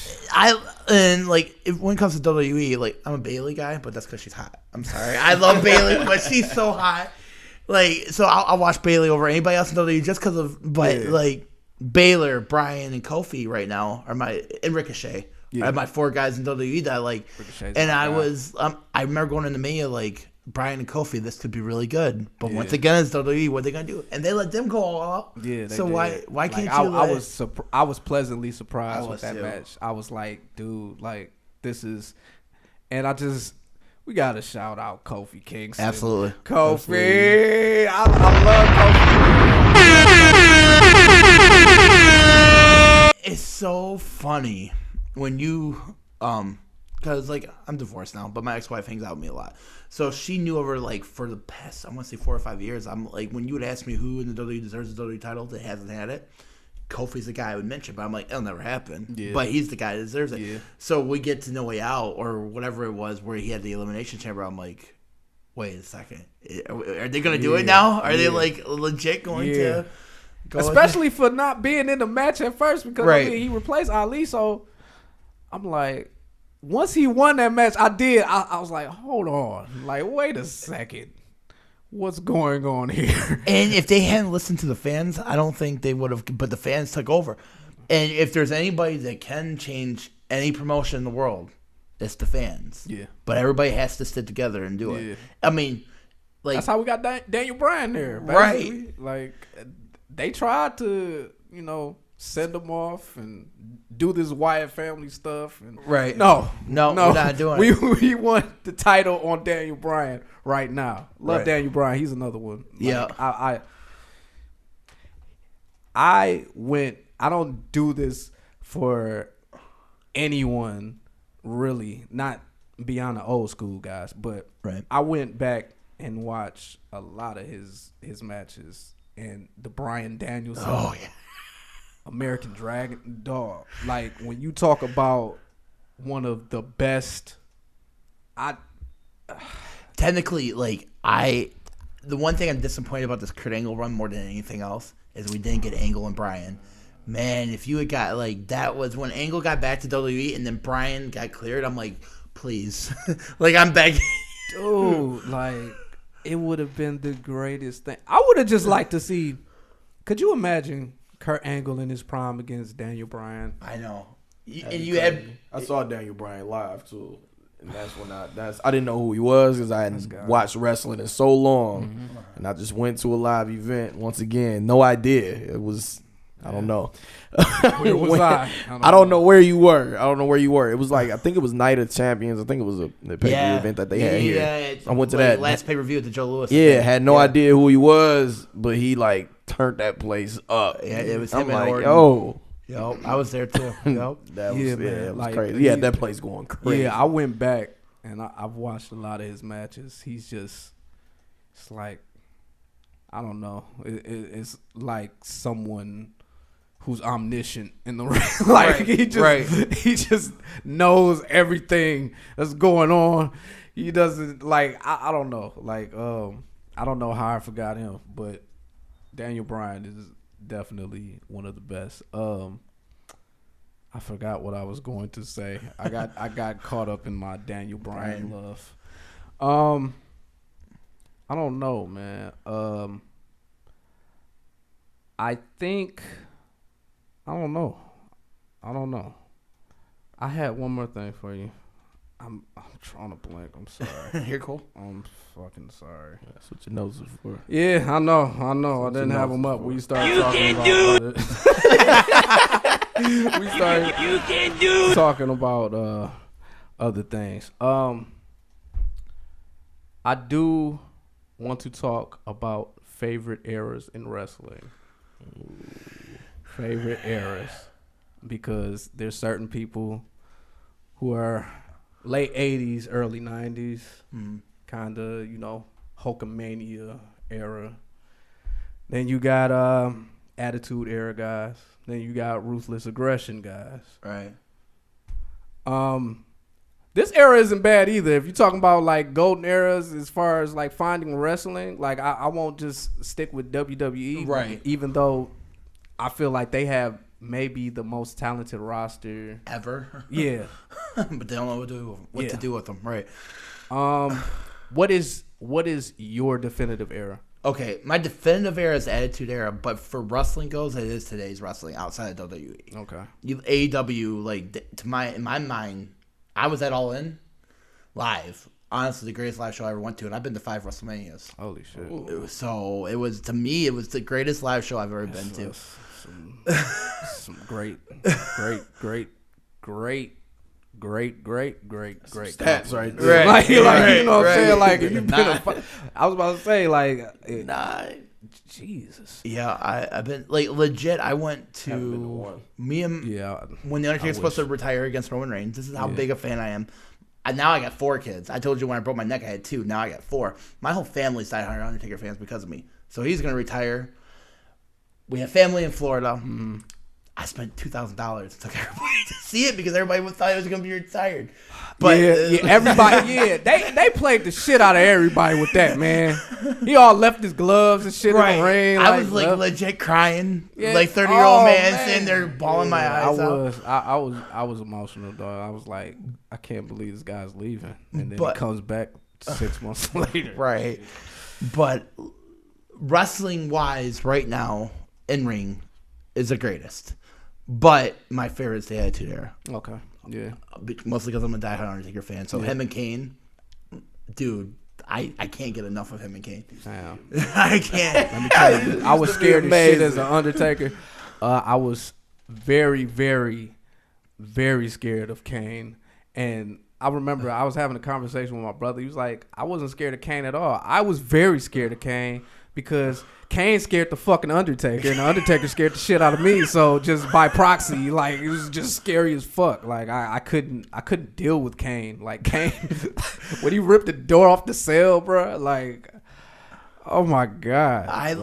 it comes to WWE, like, I'm a Bayley guy, but that's because she's hot. I'm sorry, I love Bayley, but she's so hot. Like, so I'll watch Bayley over anybody else in WWE just because of, like Baylor, Bryan, and Kofi right now are and Ricochet. I have my 4 guys in WWE that I like. And I remember going into Mania like, Bryan and Kofi, this could be really good. But once again, it's WWE, what are they going to do? And they let them go all out. Yeah, so why can't you I was pleasantly surprised with that match. I was like, dude, like, this is... And we got to shout out Kofi Kingston. Absolutely. Kofi! I love Kofi. It's so funny when you... Because, like, I'm divorced now, but my ex-wife hangs out with me a lot. So she knew over, like, for the past, I want to say 4 or 5 years, I'm like, when you would ask me who in the WWE deserves the WWE title that hasn't had it, Kofi's the guy I would mention. But I'm like, it'll never happen. Yeah. But he's the guy that deserves it. Yeah. So we get to No Way Out, or whatever it was, where he had the Elimination Chamber. I'm like, wait a second. Are they going to do it now? Are they, like, legit going to go? Especially for not being in the match at first, because, I mean, he replaced Ali, so I'm like... Once he won that match, I was like, hold on. Like, wait a second. What's going on here? And if they hadn't listened to the fans, I don't think they would have. But the fans took over. And if there's anybody that can change any promotion in the world, it's the fans. Yeah. But everybody has to stick together and do it. I mean, like. That's how we got Daniel Bryan there. Basically. Right. Like, they tried to, send him off and do this Wyatt family stuff. And No, we're not doing it. We want the title on Daniel Bryan right now. Love Daniel Bryan. He's another one. Like, I don't do this for anyone really, not beyond the old school guys, but I went back and watched a lot of his matches and the Bryan Danielson. Oh, yeah. American Dragon, dog. Like, when you talk about one of the best, technically, like, the one thing I'm disappointed about this Kurt Angle run more than anything else is we didn't get Angle and Bryan. Man, if you had got, like, that was when Angle got back to WWE and then Bryan got cleared, I'm like, please. Like, I'm begging. Dude, like, it would have been the greatest thing. I would have just liked to see, could you imagine Kurt Angle in his prime against Daniel Bryan? I know. I saw Daniel Bryan live too, and that's when I didn't know who he was because I hadn't watched wrestling in so long, and I just went to a live event once again. No idea. It was I don't know. Where was I? I don't know where you were. It was like I think it was Night of Champions. I think it was a pay-per-view event that they had here. I went to that last pay-per-view at the Joe Louis. Yeah, had no idea who he was, but he like turned that place up. Yeah, it was him. I'm like, oh. Yo, I was there too. Yo. It was crazy. He had that place going crazy. Yeah, I went back and I've watched a lot of his matches. He's just, it's like, I don't know. It's like someone who's omniscient in the ring. Like he just knows everything that's going on. He doesn't like I don't know. Like I don't know how I forgot him, but Daniel Bryan is definitely one of the best. I forgot what I was going to say. I got caught up in my Daniel Bryan love. I don't know, man. I think I don't know. I had one more thing for you. I'm trying to blank. I'm sorry. You're cool. I'm fucking sorry. That's what your nose is for. Yeah, I know. I didn't have them up. We started talking about we started talking about other things. I do want to talk about favorite eras in wrestling. Favorite eras, because there's certain people who are late 80s, early 90s, kind of, Hulkamania era. Then you got Attitude Era guys. Then you got Ruthless Aggression guys. Right. This era isn't bad either. If you're talking about like golden eras as far as like finding wrestling, like I won't just stick with WWE. Right. Even though I feel like they have maybe the most talented roster ever. Yeah. But they don't know what to do with them. Right. What is your definitive era? Okay, my definitive era is Attitude Era, but for wrestling goes, it is today's wrestling outside of WWE. Okay. AEW, like in my mind, I was at All In live. Honestly, the greatest live show I ever went to, and I've been to 5 WrestleManias. Holy shit! It was to me, it was the greatest live show I've ever been to. Some great stats right there. Like, you know what I'm saying? Like, if you've been I was about to say, like, Jesus. Yeah, I've been, like, legit, I went to, when The Undertaker's supposed to retire against Roman Reigns. This is how big a fan I am. Now I got 4 kids. I told you when I broke my neck I had 2. Now I got 4. My whole family's diehard Undertaker fans because of me. So he's going to retire. We have family in Florida. Mm-hmm. I spent $2,000. Took everybody to see it because everybody thought it was going to be retired. But everybody, they played the shit out of everybody with that, man. He all left his gloves and shit in the ring. I was like legit crying, like 30-year-old man sitting there bawling my eyes out. I was emotional, dog. I was like, I can't believe this guy's leaving, and then he comes back 6 months later. Right, but wrestling wise, right now in ring is the greatest. But my favorite is the Attitude Era. Okay. Yeah. Mostly because I'm a diehard Undertaker fan. So him and Kane, dude, I can't get enough of him and Kane. Damn. I can't. Let me tell you, I was scared as shit as an Undertaker. I was very, very, very scared of Kane. And I remember I was having a conversation with my brother. He was like, I wasn't scared of Kane at all. I was very scared of Kane because Kane scared the fucking Undertaker, and the Undertaker scared the shit out of me. So just by proxy, like, it was just scary as fuck. Like I couldn't deal with Kane. Like Kane, when he ripped the door off the cell, bro. Like, oh my god. I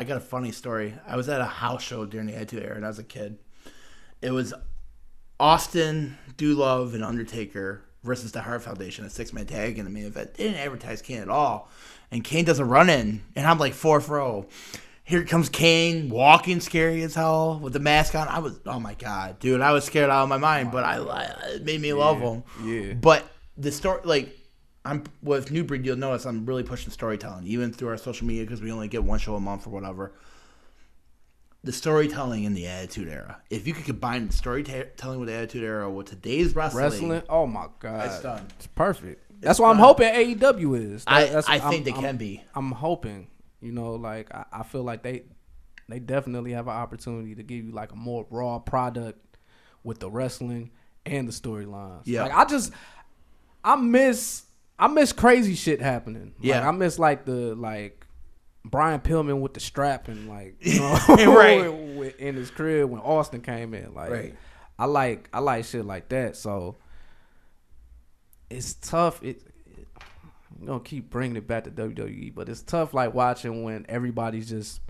got a funny story. I was at a house show during the Attitude Era, and I was a kid. It was Austin, Doolove, and Undertaker versus the Hart Foundation, a 6-man tag in the main event. They didn't advertise Kane at all. And Kane does a run-in, and I'm like 4th row. Here comes Kane, walking scary as hell with the mask on. Oh my god, dude, I was scared out of my mind, but it made me love him. Yeah. But the story, like, I'm with New Breed, you'll notice I'm really pushing storytelling, even through our social media because we only get 1 show a month or whatever. The storytelling in the Attitude Era. If you could combine the storytelling with the Attitude Era with today's wrestling, oh my god, it's done. It's perfect. That's why I'm hoping AEW is. I think they can be. I'm hoping. You know, like I feel like they definitely have an opportunity to give you like a more raw product with the wrestling and the storylines. Yeah. Like I miss crazy shit happening. Yeah. Like, I miss like Brian Pillman with the strap and like, you know, right. in his crib when Austin came in. Like, right. I like shit like that. So it's tough. I'm gonna keep bringing it back to WWE, but it's tough like watching when everybody's just.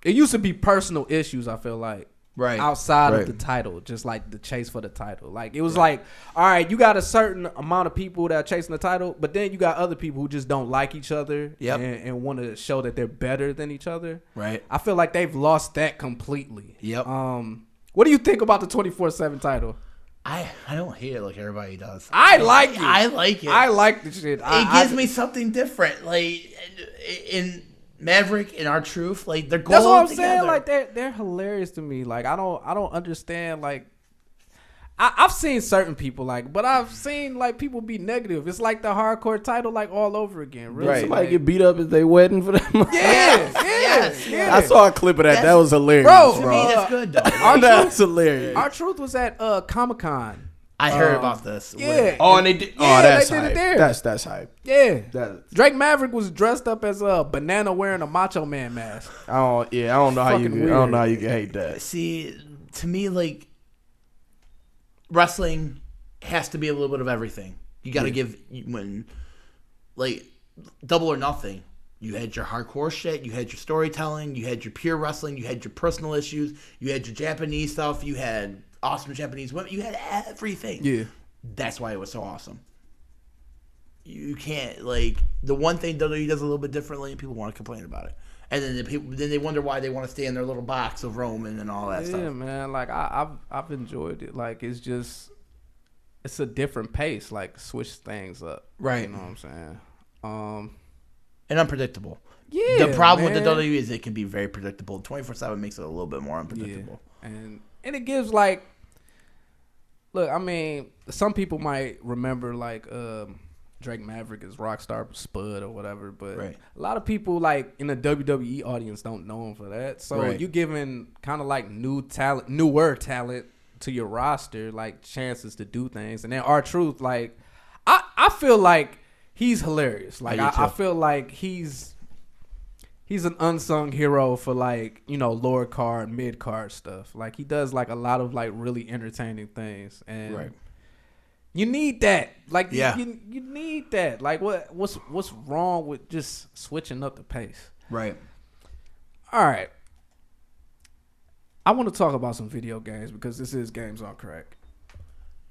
It used to be personal issues. I feel like outside of the title, just like the chase for the title. Like it was like, all right, you got a certain amount of people that are chasing the title, but then you got other people who just don't like each other and want to show that they're better than each other. Right. I feel like they've lost that completely. Yep. What do you think about the 24/7 title? I don't hate it like everybody does. I like it. I like it. I like the shit. It gives me something different. Like in Maverick and R-Truth, like they're going That's what I'm together. saying. Like they're hilarious to me. Like I don't understand. Like I've seen certain people but I've seen like people be negative. It's like the hardcore title like all over again. Really, Somebody get beat up at their wedding for them. Yes. I saw a clip of that. That was hilarious, bro. To me, that's good though. That's hilarious. R-Truth was at Comic-Con. I heard about this. Yeah. Oh, and they did. they That's did it hype. there. That's hype. Yeah. Drake Maverick was dressed up as a banana wearing a Macho Man mask. I don't know how you can hate that. See, to me, like wrestling has to be a little bit of everything. You got to give when like Double or Nothing. You had your hardcore shit, you had your storytelling, you had your pure wrestling, you had your personal issues, you had your Japanese stuff, you had awesome Japanese women, you had everything. Yeah. That's why it was so awesome. You can't, like, the one thing WWE does a little bit differently, and people want to complain about it. And then they wonder why they want to stay in their little box of Roman and all that stuff. Yeah, man. Like I've enjoyed it. Like it's a different pace. Like switch things up. Right. You know what I'm saying? And unpredictable. Yeah. The problem man. with the WWE is it can be very predictable. 24/7 makes it a little bit more unpredictable. Yeah. And it gives like, look, I mean, some people might remember like Drake Maverick is Rockstar Spud or whatever, but a lot of people like in the WWE audience don't know him for that. So you giving kind of like newer talent to your roster, like chances to do things. And then R-Truth, like I feel like he's hilarious. Like I feel like he's an unsung hero for like, you know, lower card, mid card stuff. Like he does like a lot of like really entertaining things, and you need that. Like you need that. Like what's wrong with just switching up the pace? Right. All right. I want to talk about some video games because this is Games on Crack.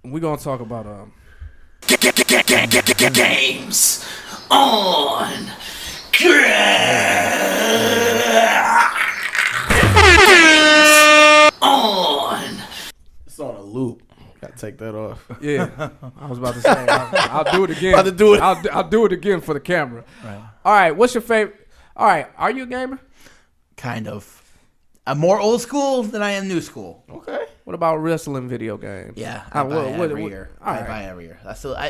And we're gonna talk about Games on It's on a loop. Gotta take that off. Yeah, I was about to say I'll do it again. About to do it. I'll do it again for the camera. Right. All right. What's your favorite? All right. Are you a gamer? Kind of. I'm more old school than I am new school. Okay. What about wrestling video games? Yeah, I buy every year. I buy every year.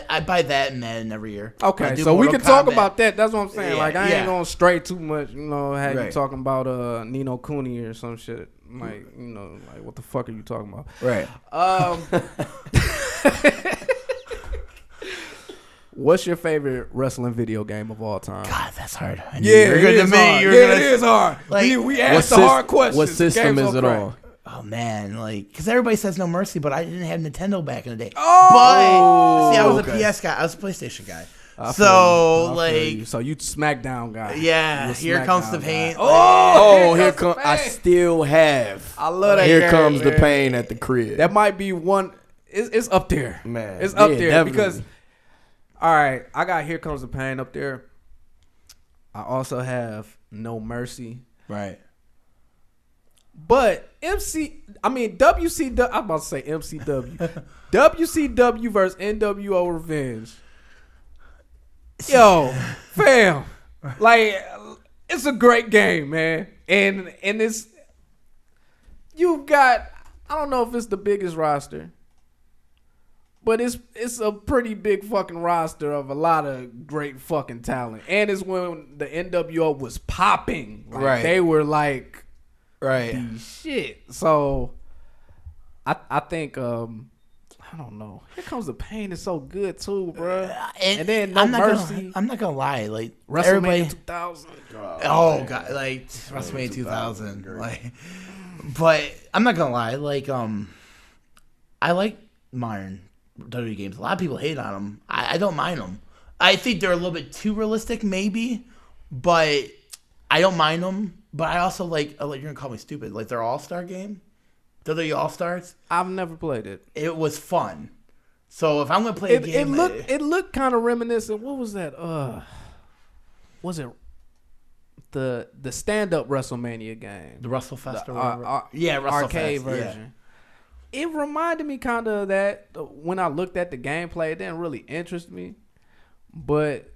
I buy that and Madden every year. Okay, so we can talk about that. That's what I'm saying. Like I ain't gonna stray too much. You know, had you talking about Nino Cooney or some shit. Like, you know, like what the fuck are you talking about? Right. What's your favorite wrestling video game of all time? God, that's hard. You're good to me. It is hard. Like, we asked the hard questions. What system is it on? Oh man, like, because everybody says No Mercy, but I didn't have Nintendo back in the day. Oh, but see, I was a PS guy. I was a PlayStation guy. So you SmackDown guy. Yeah, Here Comes the Pain. Oh, here comes. I still have. I love that. Here Comes the Pain at the crib. That might be one. It's up there, man. It's up there definitely. Because. All right, I got Here Comes the Pain up there. I also have No Mercy. Right. But WCW, I'm about to say MCW. WCW versus NWO Revenge. Yo, fam. Like, it's a great game, man. And it's, you've got, I don't know if it's the biggest roster, but it's a pretty big fucking roster of a lot of great fucking talent. And it's when the NWO was popping. Like, they were like the shit. So I think I don't know. Here Comes the Pain is so good too, bro. And then No Mercy. I'm not gonna lie, like WrestleMania 2000. Oh god, like WrestleMania 2000. Like, but I'm not gonna lie, like I like modern WWE games. A lot of people hate on them. I don't mind them. I think they're a little bit too realistic, maybe, but I don't mind them. But I also like. You're gonna call me stupid. Like their All-Star game, WWE All-Stars. I've never played it. It was fun. So if I'm gonna play a game, it looked kind of reminiscent. What was that? Was it the stand-up WrestleMania game? The WrestleFest or whatever. WrestleFest arcade version. Yeah. It reminded me kind of of that. When I looked at the gameplay, it didn't really interest me. But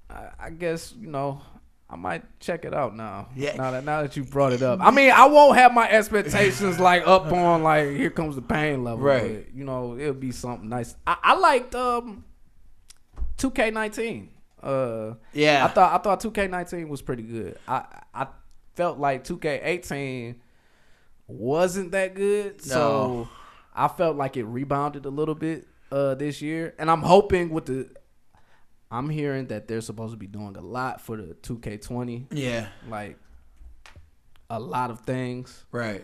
I guess, you know, I might check it out now. Yeah. Now that you brought it up. I mean, I won't have my expectations like up on like Here Comes the Pain level. Right. But, you know, it'll be something nice. I liked 2K19. Yeah. I thought 2K19 was pretty good. I felt like 2K18 wasn't that good. No. So I felt like it rebounded a little bit this year. And I'm hoping I'm hearing that they're supposed to be doing a lot for the 2K20. Yeah. Like a lot of things. Right.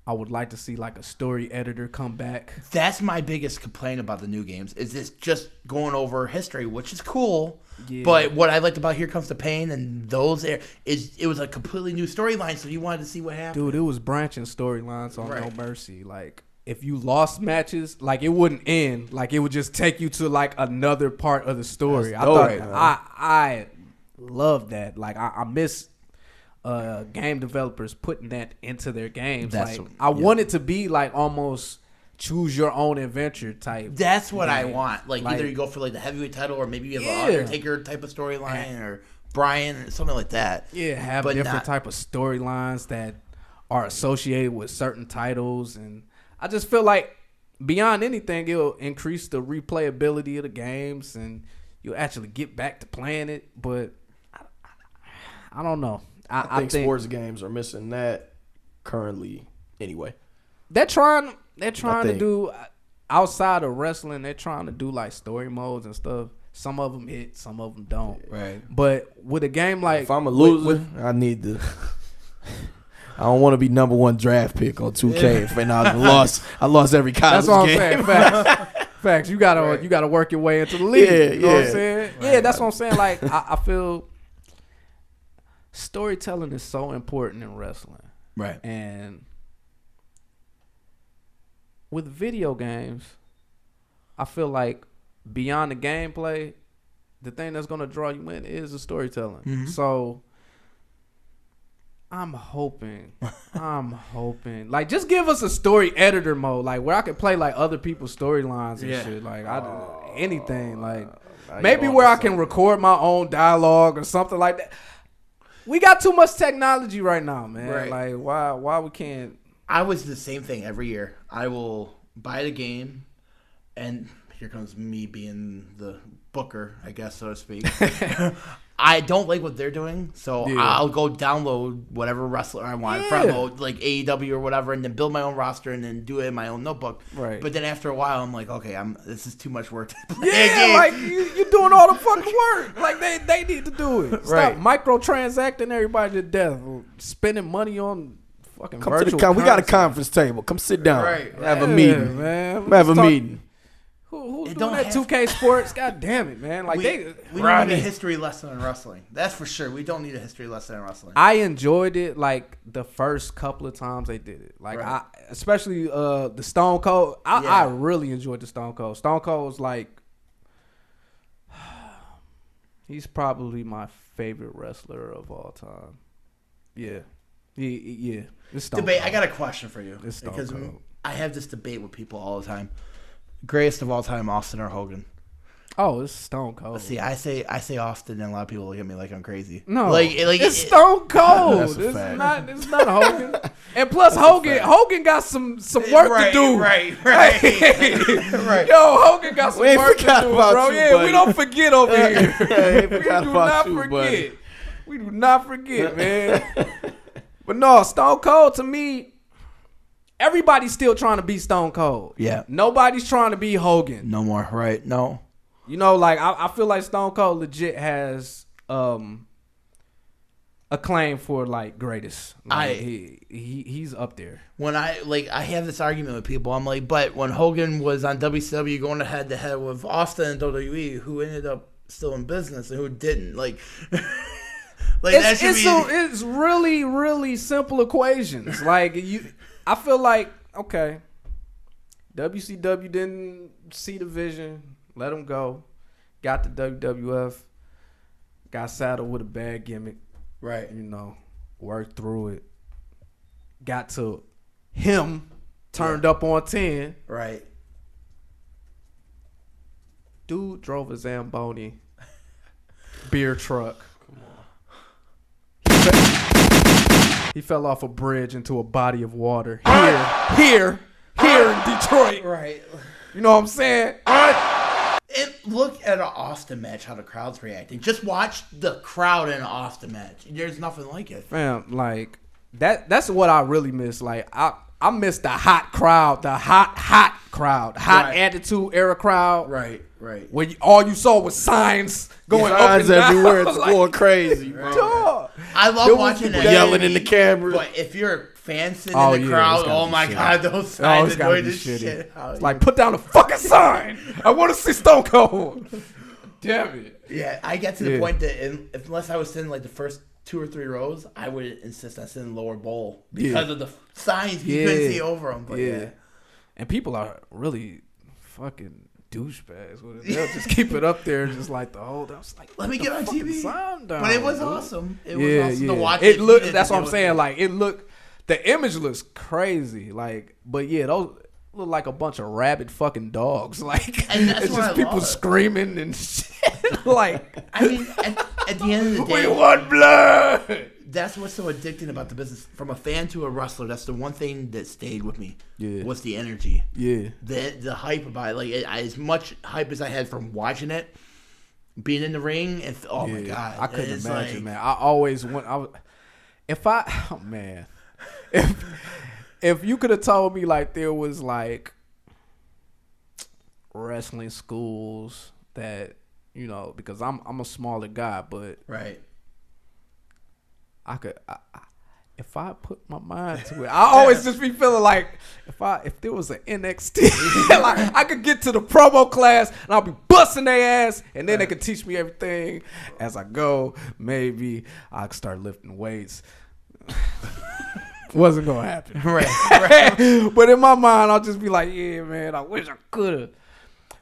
I would like to see like a story editor come back. That's my biggest complaint about the new games is this just going over history, which is cool. Yeah. But what I liked about Here Comes the Pain and those is it was a completely new storyline, so you wanted to see what happened. Dude, it was branching storylines on No Mercy. Like if you lost matches, like it wouldn't end. Like it would just take you to like another part of the story. That's I dope, thought I love that. Like I miss game developers putting that into their games. I want it to be like almost choose your own adventure type. That's what game. I want. Like either you go for like the heavyweight title, or maybe you have an Undertaker type of storyline, or Brian, something like that. Yeah, have different type of storylines that are associated with certain titles, and I just feel like beyond anything, it'll increase the replayability of the games, and you'll actually get back to playing it. But I don't know. I think sports games are missing that currently. Anyway, they're trying to do outside of wrestling. They're trying to do like story modes and stuff. Some of them hit, some of them don't. Right. But with a game like, if I'm a loser, I need to. I don't want to be number 1 draft pick on 2K, and I lost every college game. That's what I'm saying. Facts. You gotta work your way into the league. You know what I'm saying? Right, that's what I'm saying. Like I feel storytelling is so important in wrestling. Right. And with video games, I feel like beyond the gameplay, the thing that's gonna draw you in is the storytelling. Mm-hmm. So I'm hoping, like, just give us a story editor mode, like where I can play like other people's storylines and shit, like anything, like maybe where I can record my own dialogue or something like that. We got too much technology right now, man. Right. Like, why we can't? I was the same thing every year. I will buy the game, and here comes me being the booker, I guess, so to speak. I don't like what they're doing, so I'll go download whatever wrestler I want from like AEW or whatever, and then build my own roster and then do it in my own notebook. Right. But then after a while, I'm like, okay, this is too much work to play like you're doing all the fucking work. Like they need to do it. Stop microtransacting everybody to death, spending money on fucking virtual. We got a conference table. Come sit down. Have a meeting, man. Have a meeting. Who's doing that 2K Sports? God damn it, man! Like we don't need a history lesson in wrestling. That's for sure. We don't need a history lesson in wrestling. I enjoyed it like the first couple of times they did it. Like especially the Stone Cold. I really enjoyed the Stone Cold. Stone Cold was like, he's probably my favorite wrestler of all time. Yeah. It's Stone Debate. Cold. I got a question for you. It's Stone because Cold. I have this debate with people all the time. Greatest of all time, Austin or Hogan? Oh, it's Stone Cold. See, I say Austin, and a lot of people look at me like I'm crazy. No, like it's Stone Cold. That's a fact. It's not Hogan. And plus, Hogan got some work to do. Right. Yo, Hogan got some work to do, bro. You, we don't forget over here. We do not forget, man. But no, Stone Cold to me. Everybody's still trying to be Stone Cold. Yeah. Nobody's trying to be Hogan. No more, right? No. You know, like I feel like Stone Cold legit has a claim for like greatest. Like, he's up there. When I have this argument with people, I'm like, but when Hogan was on WCW going head to head with Austin and WWE, who ended up still in business and who didn't, like. It's really, really simple equations. Like I feel like, okay, WCW didn't see the vision, let them go, got to WWF, got saddled with a bad gimmick, right? You know, worked through it, got to him, turned up on 10, right? Dude drove a Zamboni beer truck. He fell off a bridge into a body of water. Here in Detroit. Right. You know what I'm saying? And look at an Austin match, how the crowd's reacting. Just watch the crowd in an Austin match. There's nothing like it. Fam, like, that's what I really miss. Like, I miss the hot crowd, the hot crowd, attitude era crowd. Right. Where all you saw was signs going up and down. Everywhere. It's going crazy, bro. Dog. I love watching that. Yelling in the camera. But if you're a fan sitting in the crowd, oh my God, those signs annoy the shit. It's like, put down a fucking sign. I want to see Stone Cold. Damn it. Yeah, I get to the point that unless I was sitting like the first 2 or 3 rows, I would insist on sitting lower bowl because of the signs you couldn't see over them. But And people are really fucking douchebags with it. They'll just keep it up there, just like the whole. I was like, let me get on TV. Sound down, but it was dude. awesome. It was awesome to watch. It looked. That's what I'm saying. Like it looked. The image looks crazy. Like, but yeah, those look like a bunch of rabid fucking dogs. Like, and that's it's just people screaming and shit. Like, I mean, at the end of the day, we want blood. That's what's so addicting about the business. From a fan to a wrestler, that's the one thing that stayed with me. Yeah. Was the energy. Yeah. The hype about it. Like as much hype as I had from watching it, being in the ring, and oh my god, I couldn't imagine, man. I always went. If you could have told me like there was like wrestling schools that, you know, because I'm a smaller guy, but right. If I put my mind to it, I always just be feeling like if there was an NXT, like I could get to the promo class and I'll be busting their ass, and then they could teach me everything as I go. Maybe I could start lifting weights. Wasn't gonna happen, right? But in my mind, I'll just be like, yeah, man, I wish I could have.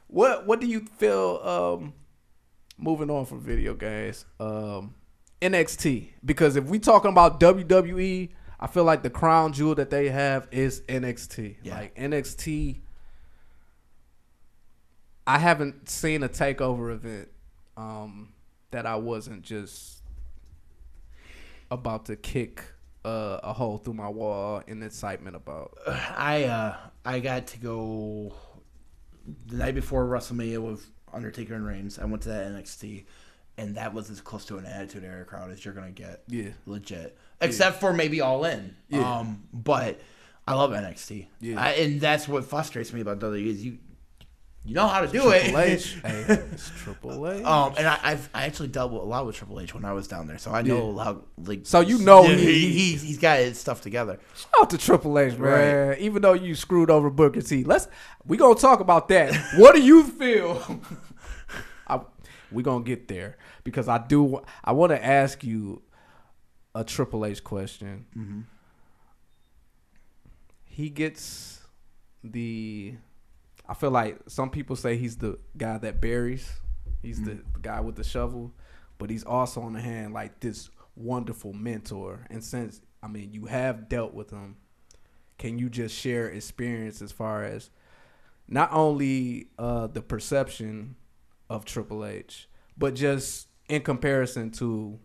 What do you feel? Moving on from video games, NXT, because if we talking about WWE, I feel like the crown jewel that they have is NXT. Yeah. Like NXT, I haven't seen a takeover event that I wasn't just about to kick a hole through my wall in excitement about. I got to go the night before WrestleMania with Undertaker and Reigns. I went to that NXT. And that was as close to an Attitude Era crowd as you're gonna get. Yeah, legit. Except for maybe All In. Yeah. But I love NXT. Yeah. And that's what frustrates me about WWE is you know how to do Triple it. H. Hey, it's Triple H. And I actually dealt a lot with Triple H when I was down there, so I know how like. So you know he's got his stuff together. Shout out to Triple H, man. Right. Even though you screwed over Booker T, we gonna talk about that. What do you feel? We're going to get there because I want to ask you a Triple H question. Mm-hmm. He gets I feel like some people say he's the guy that buries. He's the guy with the shovel, but he's also on the hand like this wonderful mentor. And since, I mean, you have dealt with him, can you just share experience as far as not only the perception of Triple H, but just in comparison to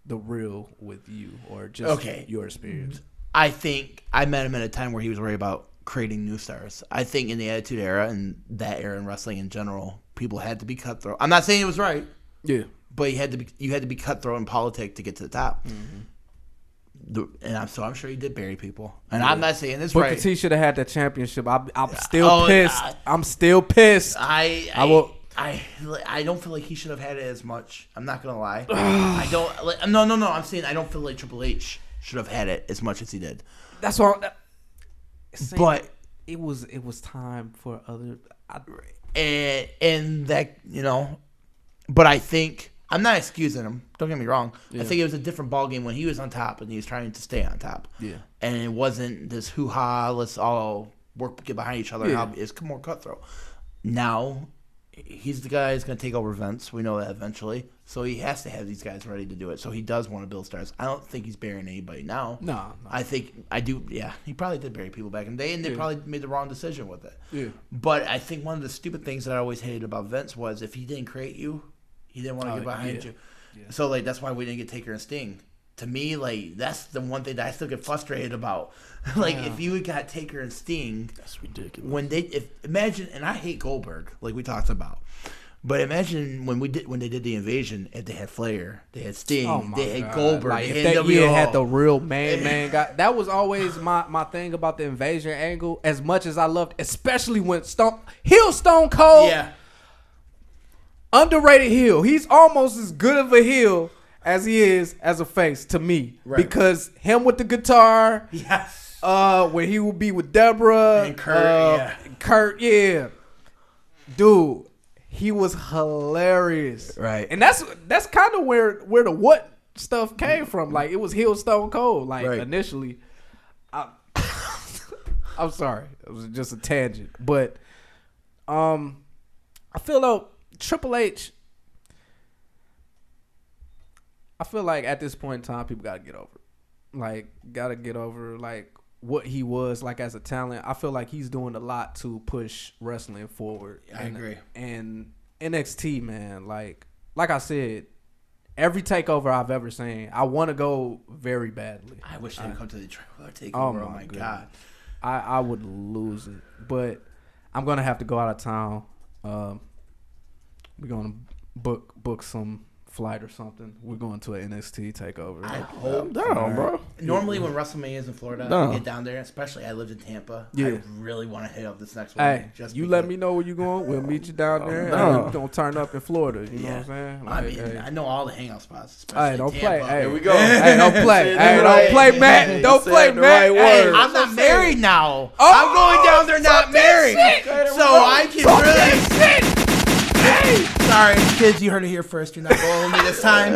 the real with you, or just your experience? I think I met him at a time where he was worried about creating new stars. I think in the Attitude Era and that era in wrestling in general, people had to be cutthroat. I'm not saying it was right. Yeah. But you had to be cutthroat in politics to get to the top. Mm-hmm. I'm sure he did bury people. And I'm not saying this right. Booker T should have had that championship. I'm still pissed. I'm still pissed. I don't feel like he should have had it as much. I'm not gonna lie. No. I'm saying I don't feel like Triple H should have had it as much as he did. That's what. But it was time for other. And that, you know, but I think I'm not excusing him. Don't get me wrong. Yeah. I think it was a different ballgame when he was on top and he was trying to stay on top. Yeah. And it wasn't this hoo-ha, let's all get behind each other. Yeah. It's more cutthroat. Now, he's the guy who's going to take over Vince. We know that eventually. So he has to have these guys ready to do it. So he does want to build stars. I don't think he's burying anybody now. No. I do. Yeah, he probably did bury people back in the day, and they probably made the wrong decision with it. Yeah. But I think one of the stupid things that I always hated about Vince was if he didn't create you, he didn't want to get behind you. Yeah. So, like, that's why we didn't get Taker and Sting. To me, like, that's the one thing that I still get frustrated about. Like, if you got Taker and Sting, that's ridiculous. Imagine, and I hate Goldberg, like we talked about. But imagine when they did the invasion, if they had Flair, they had Sting, they had Goldberg, like if they had the real man guy. That was always my thing about the invasion angle. As much as I loved, especially when Stone Cold, underrated heel. He's almost as good of a heel as he is as a face to me, because him with the guitar, when he would be with Deborah and Kurt, dude. He was hilarious, right? And that's kind of where the what stuff came from. Like, it was heel Stone Cold. Like, initially, I'm sorry. It was just a tangent. But I feel though Triple H, I feel like at this point in time, people got to get over it. Like, got to get over, like, what he was, like, as a talent. I feel like he's doing a lot to push wrestling forward. I agree. And NXT, man, like I said, every takeover I've ever seen, I want to go very badly. I wish they would come to the trailer takeover. Oh, Oh, my God. I would lose it. But I'm going to have to go out of town. We're going to book some flight or something. We're going to an NXT takeover. I hope. Down, bro. Normally when WrestleMania is in Florida, No. I get down there, especially I lived in Tampa. Yeah. I really want to hit up this next one. Hey, you let me know where you going. We'll meet you down there. no. We're going to turn up in Florida. You know what I'm saying? I Like, mean, hey. I know all the hangout spots, especially Hey, don't in play. Tampa. Hey, Here we go. Hey, don't play. Say Hey, the don't right- play, hey, Matt. hey, Don't say play, the Matt. right Hey, words. I'm not married now. Oh, I'm going down there not married. So I can really... Hey. Sorry, kids, you heard it here first. You're not going with me this time.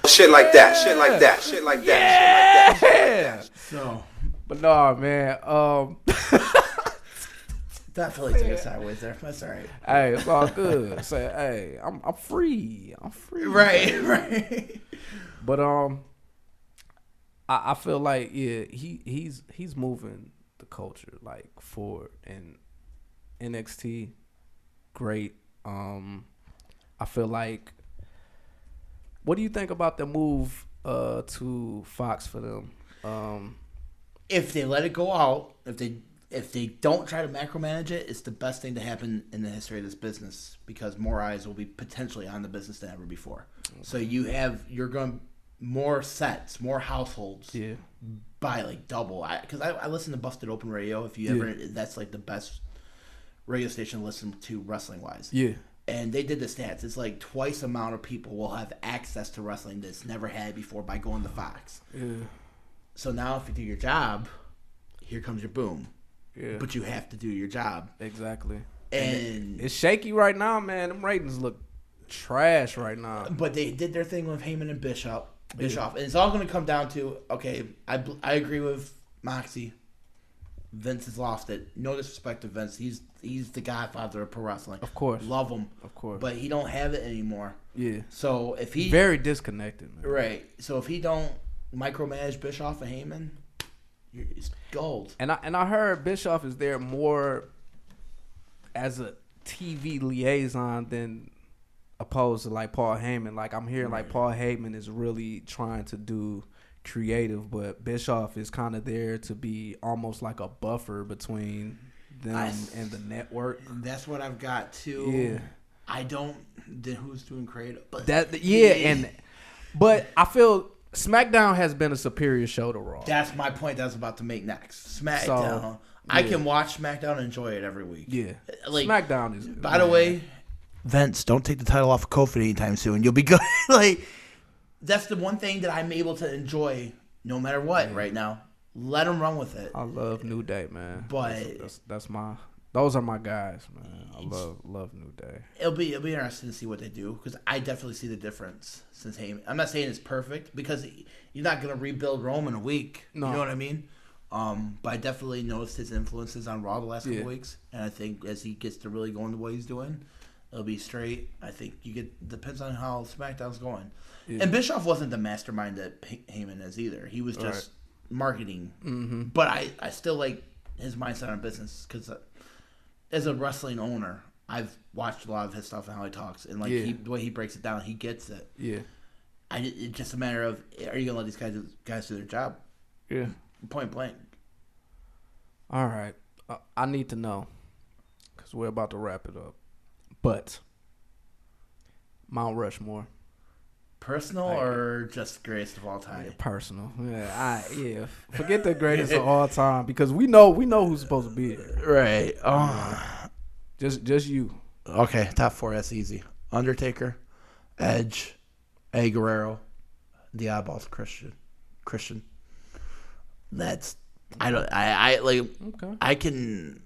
Shit like that. Shit like that. Shit like that. Yeah. So, But no, man. definitely took it sideways there. That's all right. Hey, it's all good. Say, hey, I'm free. I'm free. Right. But I feel like he's moving the culture like forward, and NXT, great. I feel like. What do you think about the move to Fox for them? If they let it go out, if they don't try to macromanage it, it's the best thing to happen in the history of this business, because more eyes will be potentially on the business than ever before. So you're going more sets, more households. Yeah. By like double. Because I listen to Busted Open Radio. If you ever, that's like the best radio station to listen to wrestling wise. Yeah. And they did the stats. It's like twice the amount of people will have access to wrestling that's never had before by going to Fox. Yeah. So now if you do your job, here comes your boom. Yeah. But you have to do your job. Exactly. And it's shaky right now, man. Them ratings look trash right now. but they did their thing with Heyman and Bischoff. And it's all going to come down to, okay, I agree with Moxie. Vince has lost it. No disrespect to Vince. He's the godfather of pro wrestling. Of course. Love him. Of course. But he don't have it anymore. Yeah. So if he... Very disconnected, man. Right. So if he don't micromanage Bischoff and Heyman, it's gold. And I heard Bischoff is there more as a TV liaison than opposed to like Paul Heyman. Like I'm hearing like Paul Heyman is really trying to do creative, but Bischoff is kind of there to be almost like a buffer between them and the network. That's what I've got too. Yeah. I don't. Then who's doing creative? But but I feel SmackDown has been a superior show to Raw. that's my point. That I was about to make next. SmackDown. So, I yeah. can watch SmackDown and enjoy it every week. Yeah. Like SmackDown is. By the way, Vince, don't take the title off of Kofi anytime soon. You'll be good. Like that's the one thing that I'm able to enjoy no matter what right now. Let him run with it. I love New Day, man. But those are my guys, man. I love New Day. It'll be interesting to see what they do, because I definitely see the difference since Heyman. I'm not saying it's perfect, because you're not gonna rebuild Rome in a week. No. You know what I mean? But I definitely noticed his influences on Raw the last couple weeks, and I think as he gets to really going the way he's doing, it'll be straight. I think depends on how SmackDown's going. Yeah. And Bischoff wasn't the mastermind that Heyman is either. He was just marketing. Mm-hmm. But I still like his mindset on business, because as a wrestling owner, I've watched a lot of his stuff and how he talks, and the way he breaks it down, he gets it. Yeah. It's just a matter of, are you gonna let these guys do their job? Yeah. Point blank. All right. I need to know, because we're about to wrap it up. But Mount Rushmore. Personal or just greatest of all time? Yeah, personal. Yeah. Forget the greatest of all time, because we know who's supposed to be there. Right. Just you. Okay, top four. That's easy. Undertaker, Edge, Eddie Guerrero, the Oddballs, Christian. That's I can.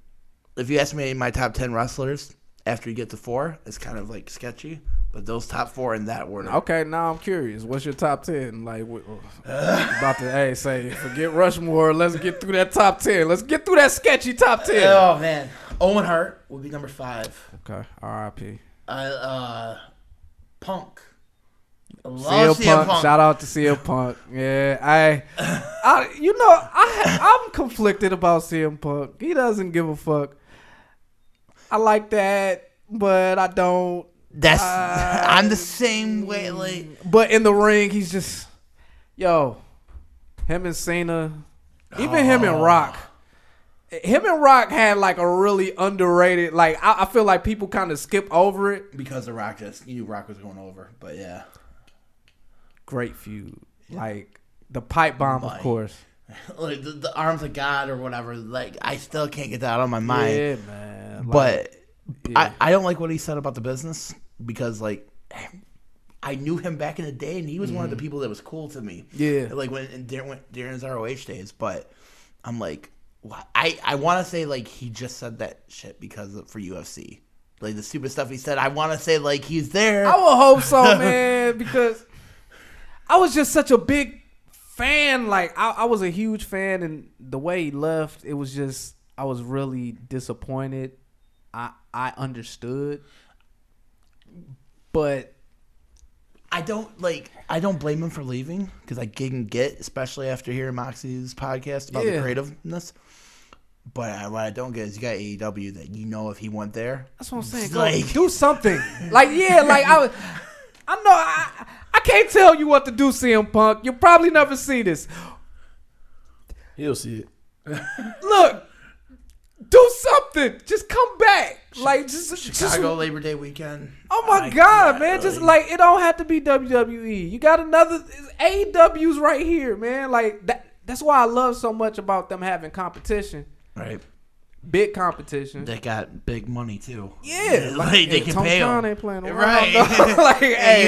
If you ask me my top 10 wrestlers after you get to 4, it's kind of like sketchy. But those top 4 in that order. Okay, now I'm curious. What's your top 10? Like, about to say, forget Rushmore. Let's get through that top 10. Let's get through that sketchy top 10. Oh man, Owen Hart would be number 5. Okay, R.I.P. Punk. I CM love CM Punk. Shout out to CM Punk. Yeah, I'm conflicted about CM Punk. He doesn't give a fuck. I like that, but I don't. I'm the same way. Like, but in the ring, he's just him and Cena, even him and Rock. Him and Rock had like a really underrated. Like I feel like people kind of skip over it because the Rock you knew Rock was going over, but yeah, great feud. Like the pipe bomb, of course. Like the arms of God or whatever. Like I still can't get that out of my mind. Yeah, man. But I don't like what he said about the business because like I knew him back in the day and he was one of the people that was cool to me. Yeah, like during his ROH days. But I'm like, I want to say like he just said that shit for UFC. Like the stupid stuff he said. I want to say like he's there. I would hope so, man, because I was just such a big fan. Like I was a huge fan, and the way he left, it was just I was really disappointed. I understood, but I don't blame him for leaving because I can get, especially after hearing Moxie's podcast about the creativeness. But what I don't get is you got AEW that if he went there, that's what I'm saying. Like, do something. Like I know I can't tell you what to do, CM Punk. You'll probably never see this. He'll see it. Look. Do something. Just come back. Like just Chicago Labor Day weekend. Oh my God, man! Just like it don't have to be WWE. You got another AEW's right here, man. Like that. That's why I love so much about them having competition. Right. Big competition. They got big money too. Yeah, like they can pay them. Ain't playing around, right. like, hey.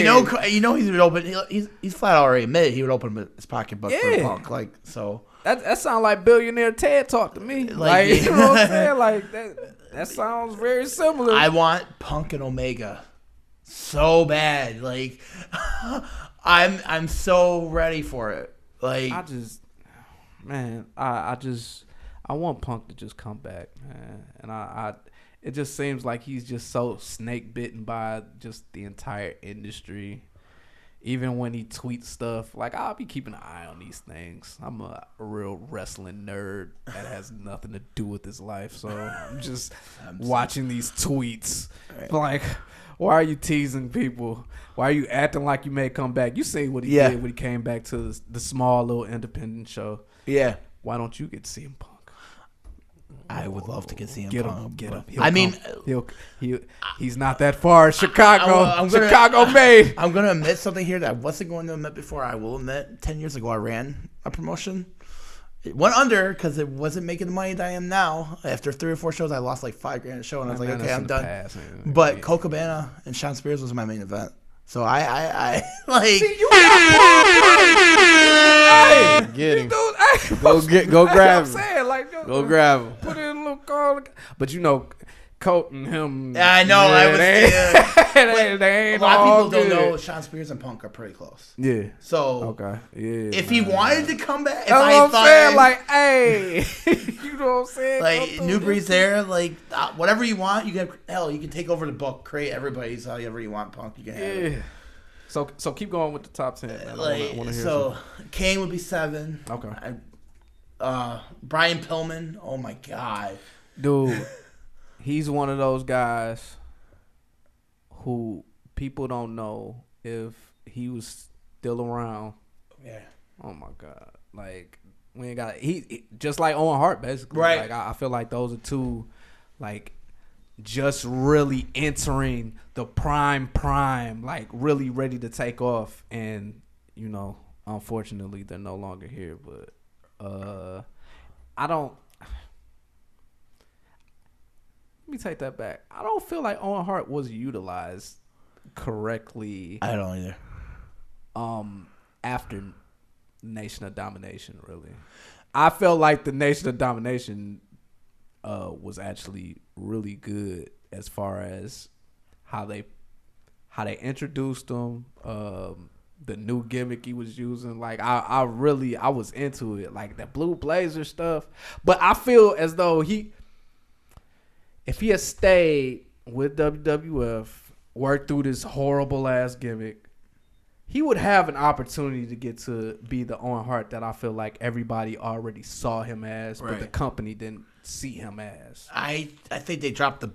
you know he's would open. He's flat out already admitted he would open his pocketbook for Punk. Like so. That sounds like billionaire Ted talk to me. Like you know what I'm saying? Like that sounds very similar. I want Punk and Omega so bad. Like I'm so ready for it. Like I want Punk to just come back, man. And it just seems like he's just so snake bitten by just the entire industry. Even when he tweets stuff, like I'll be keeping an eye on these things. I'm a real wrestling nerd that has nothing to do with his life, so I'm just watching these tweets. Right. Like, why are you teasing people? Why are you acting like you may come back? You say what he did when he came back to the small little independent show. Yeah. Why don't you get to see him Punk? I would love to get CM Punk. Get him. He's not that far. Chicago. Chicago made. I'm going to admit something here that I wasn't going to admit before. I will admit, 10 years ago, I ran a promotion. It went under because it wasn't making the money that I am now. After 3 or 4 shows, I lost like $5,000 a show, and I was like, okay, I'm done. But Colt Cabana and Sean Spears was my main event. So I like. See, you get him. Go grab him. Go grab him. Put in a little call. But Colt and him. Yeah, I know. They ain't a lot all of people good. don't know Sean Spears and Punk are pretty close. Yeah. So okay. Yeah. If he wanted to come back, that's what I'm saying. Like, hey, you know what I'm saying? Like New Breed's there. Like whatever you want, you can take over the book, create everybody's however you want. Punk, you can have it. So keep going with the top 10. Man. I wanna hear so Kane would be 7. Okay. Brian Pillman. Oh my God, dude. He's one of those guys who people don't know if he was still around. Yeah. Oh my God. Like we ain't got he just like Owen Hart basically. Right. Like I feel like those are two like just really entering the prime, like really ready to take off, and unfortunately they're no longer here. But let me take that back. I don't feel like Owen Hart was utilized correctly. I don't either. After Nation of Domination, really, I felt like the Nation of Domination was actually really good as far as how how they introduced him, the new gimmick he was using. Like I was into it, like the Blue Blazer stuff. But I feel as though if he had stayed with WWF, worked through this horrible ass gimmick, he would have an opportunity to get to be the Owen Hart that I feel like everybody already saw him as, but the company didn't see him as. I think they dropped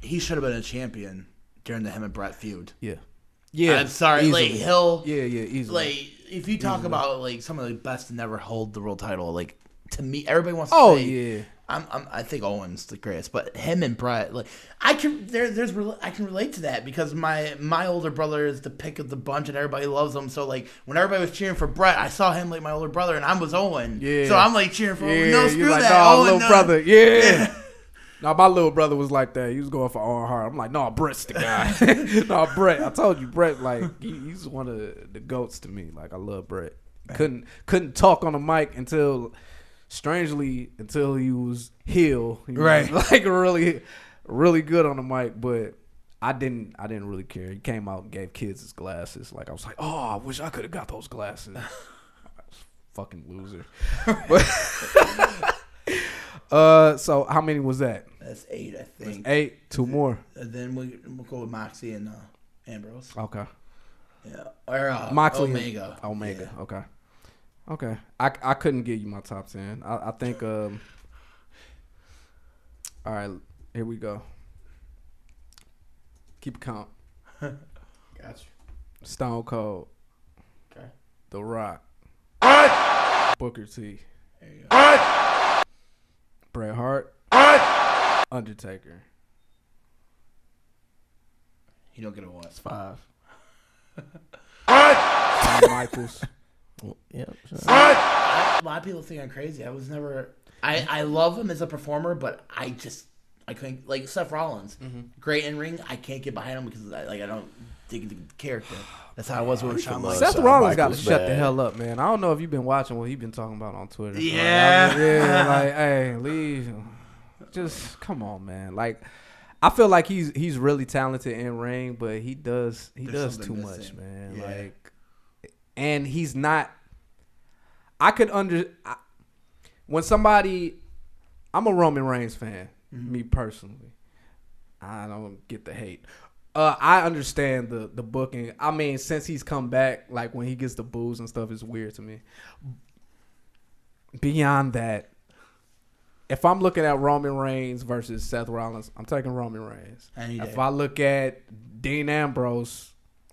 he should have been a champion during the him and Brett feud. Yeah. Yeah. I'm sorry. Easily. Like, he'll. Yeah, easily. Like, if you talk about, like, some of the best to never hold the world title, like, to me, everybody wants to say. Yeah. I think Owen's the greatest, but him and Brett, like, I can relate to that because my older brother is the pick of the bunch and everybody loves him. So like when everybody was cheering for Brett, I saw him like my older brother and I was Owen. Yeah. So I'm like cheering for Owen. No, screw like, that. No, Owen, little brother. Yeah. No, my little brother was like that. He was going for Owen Hart. I'm like, no, Brett's the guy. No, Brett. I told you, Brett. Like he's one of the goats to me. Like I love Brett. Couldn't talk on the mic until he was heel. He was like really, really good on the mic, but I didn't really care. He came out and gave kids his glasses. Like I was like, oh, I wish I could have got those glasses. Fucking loser. So how many was that? That's 8, I think. That's 8. 2 more. And then we'll go with Moxie and Ambrose. Okay. Yeah. Or Moxley Omega. Omega. Yeah. Okay. I couldn't give you my top 10. I think. All right. Here we go. Keep count. Gotcha. Stone Cold. Okay. The Rock. Booker T. There you go. Bret Hart. Undertaker. You don't get a what? It's 5. Shawn Michaels. Yeah. A lot of people think I'm crazy. I was never. I love him as a performer, but I couldn't, like Seth Rollins, great in ring. I can't get behind him because I don't dig the character. That's how I was with Shawn Michaels. Seth Rollins got to shut the hell up, man. I don't know if you've been watching what he's been talking about on Twitter. Yeah, like hey, leave. Just come on, man. Like I feel like he's really talented in ring, but he does too much, man. Yeah. Like, and he's not. When somebody, I'm a Roman Reigns fan, me personally. I don't get the hate. I understand the booking. I mean, since he's come back, like when he gets the boos and stuff, it's weird to me. Beyond that, if I'm looking at Roman Reigns versus Seth Rollins, I'm taking Roman Reigns. If I look at Dean Ambrose,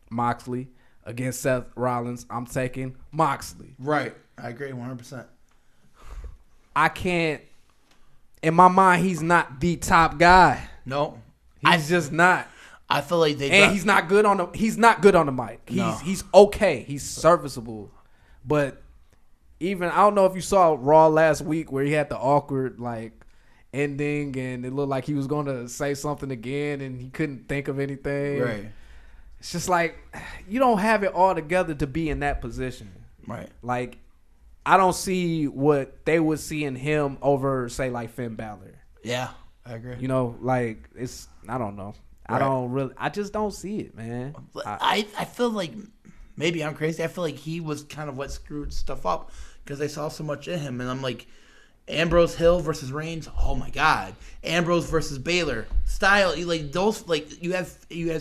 Moxley against Seth Rollins, I'm taking Moxley. Right. I agree 100%. I can't. In my mind, he's not the top guy. No, he's just not. I feel like he's not good on the. He's not good on the mic. He's okay. He's serviceable, but even I don't know if you saw Raw last week where he had the awkward like ending and it looked like he was going to say something again and he couldn't think of anything. Right. It's just like you don't have it all together to be in that position. Right. Like. I don't see what they would see in him over, say, like Finn Balor. Yeah, I agree. You know, like I don't know. Right. I just don't see it, man. I feel like maybe I'm crazy. I feel like he was kind of what screwed stuff up because I saw so much in him, and I'm like, Ambrose Hill versus Reigns. Oh my God, Ambrose versus Baylor. Style, like those, like you have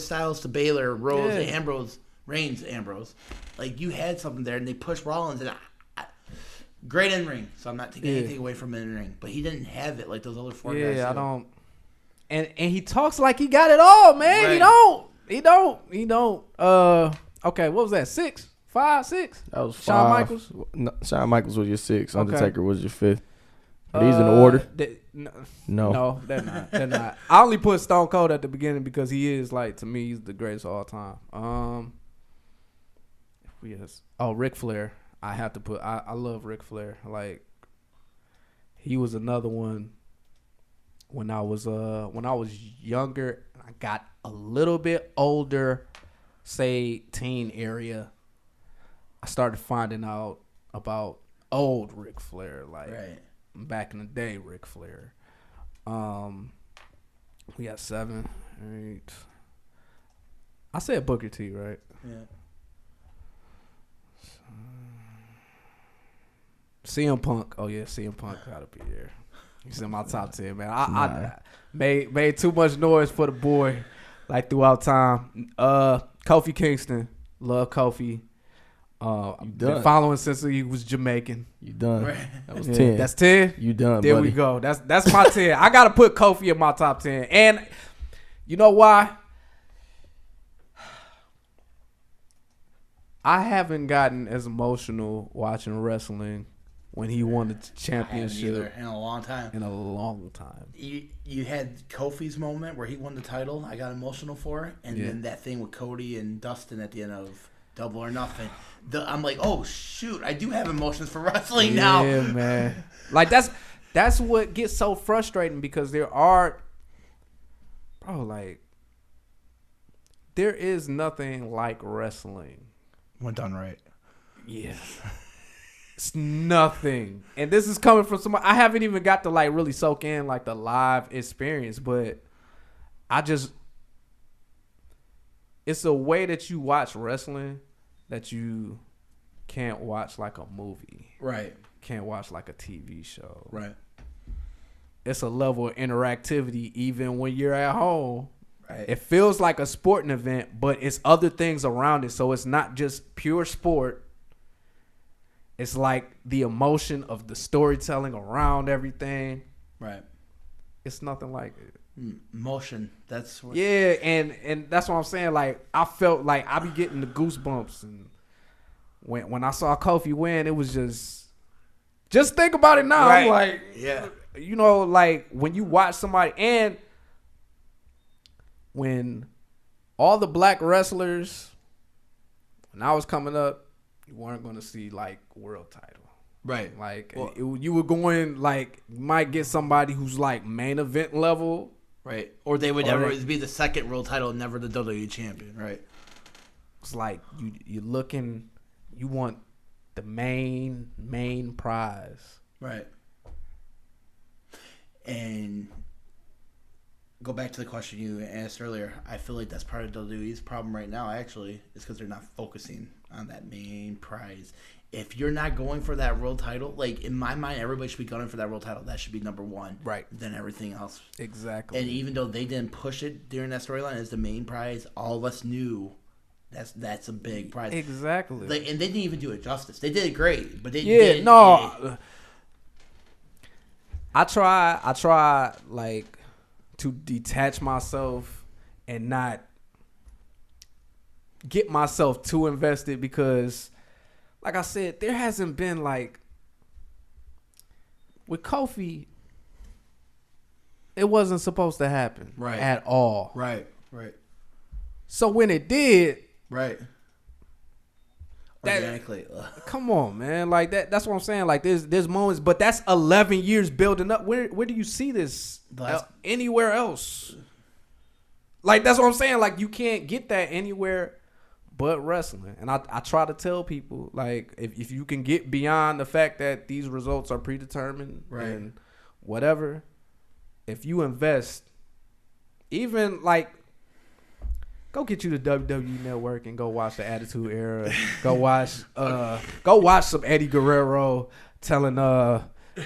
styles to Baylor, Rose, Ambrose, Reigns, Ambrose. Like you had something there, and they pushed Rollins and. Great in ring, so I'm not taking anything away from in ring, but he didn't have it like those other 4 guys. Yeah, I don't. And he talks like he got it all, man. Right. He don't. Okay, what was that? 6, 5, 6. That was 5. Shawn Michaels. No, Shawn Michaels was your 6. Undertaker was your 5th. Are these in order? No, they're not. They're not. I only put Stone Cold at the beginning because he is like to me, he's the greatest of all time. Ric Flair. I have to put. I love Ric Flair. Like he was another one. When I was younger, I got a little bit older, say teen area. I started finding out about old Ric Flair, like back in the day, Ric Flair. We got 7, 8. I said Booker T, right? Yeah. CM Punk. Oh yeah, CM Punk gotta be there. He's in my top 10, man. I made too much noise for the boy, like throughout time. Kofi Kingston, love Kofi. I've been following since he was Jamaican. You done? Right. That was 10. That's 10. You done? There buddy. we go. That's my 10. I gotta put Kofi in my top 10, and you know why? I haven't gotten as emotional watching wrestling when he won the championship in a long time. You had Kofi's moment where he won the title. I got emotional for it, and then that thing with Cody and Dustin at the end of Double or Nothing. I'm like, oh shoot, I do have emotions for wrestling now. Yeah, man. Like that's what gets so frustrating because there is nothing like wrestling when done right. Yeah. It's nothing. And this is coming from somebody I haven't even got to like really soak in like the live experience, but it's a way that you watch wrestling that you can't watch like a movie. Right. Can't watch like a TV show. Right. It's a level of interactivity even when you're at home. Right. It feels like a sporting event, but it's other things around it. So it's not just pure sport. It's like the emotion of the storytelling around everything. Right. It's nothing like it. Emotion. That's what. Yeah, and that's what I'm saying. Like I felt like I be getting the goosebumps, and when I saw Kofi win, it was just think about it now. Right. I'm like, yeah, you know, like when you watch somebody, and when all the black wrestlers, when I was coming up, you weren't going to see like world title. Right. Like you were going like you might get somebody who's like main event level. Right. Or they would never be the second world title and never the WWE champion. Right. It's like you're looking, you want the main prize. Right. And go back to the question you asked earlier. I feel like that's part of WWE's problem right now, actually, is because they're not focusing on that main prize. If you're not going for that world title, like in my mind, everybody should be going for that world title. That should be number one. Right. Than everything else. Exactly. And even though they didn't push it during that storyline as the main prize, all of us knew that's a big prize. Exactly. Like, and they didn't even do it justice. They did it great, but they didn't. No. I try like to detach myself and not get myself too invested because, like I said, there hasn't been like with Kofi, it wasn't supposed to happen at all. Right. So when it did, organically, come on, man, like that's what I'm saying. Like there's moments, but that's 11 years building up. Where do you see this anywhere else? Like that's what I'm saying. Like you can't get that anywhere but wrestling. And I try to tell people, like, if you can get beyond the fact that these results are predetermined and whatever, if you invest, even like, go get you the WWE Network and go watch the Attitude Era. Go watch some Eddie Guerrero telling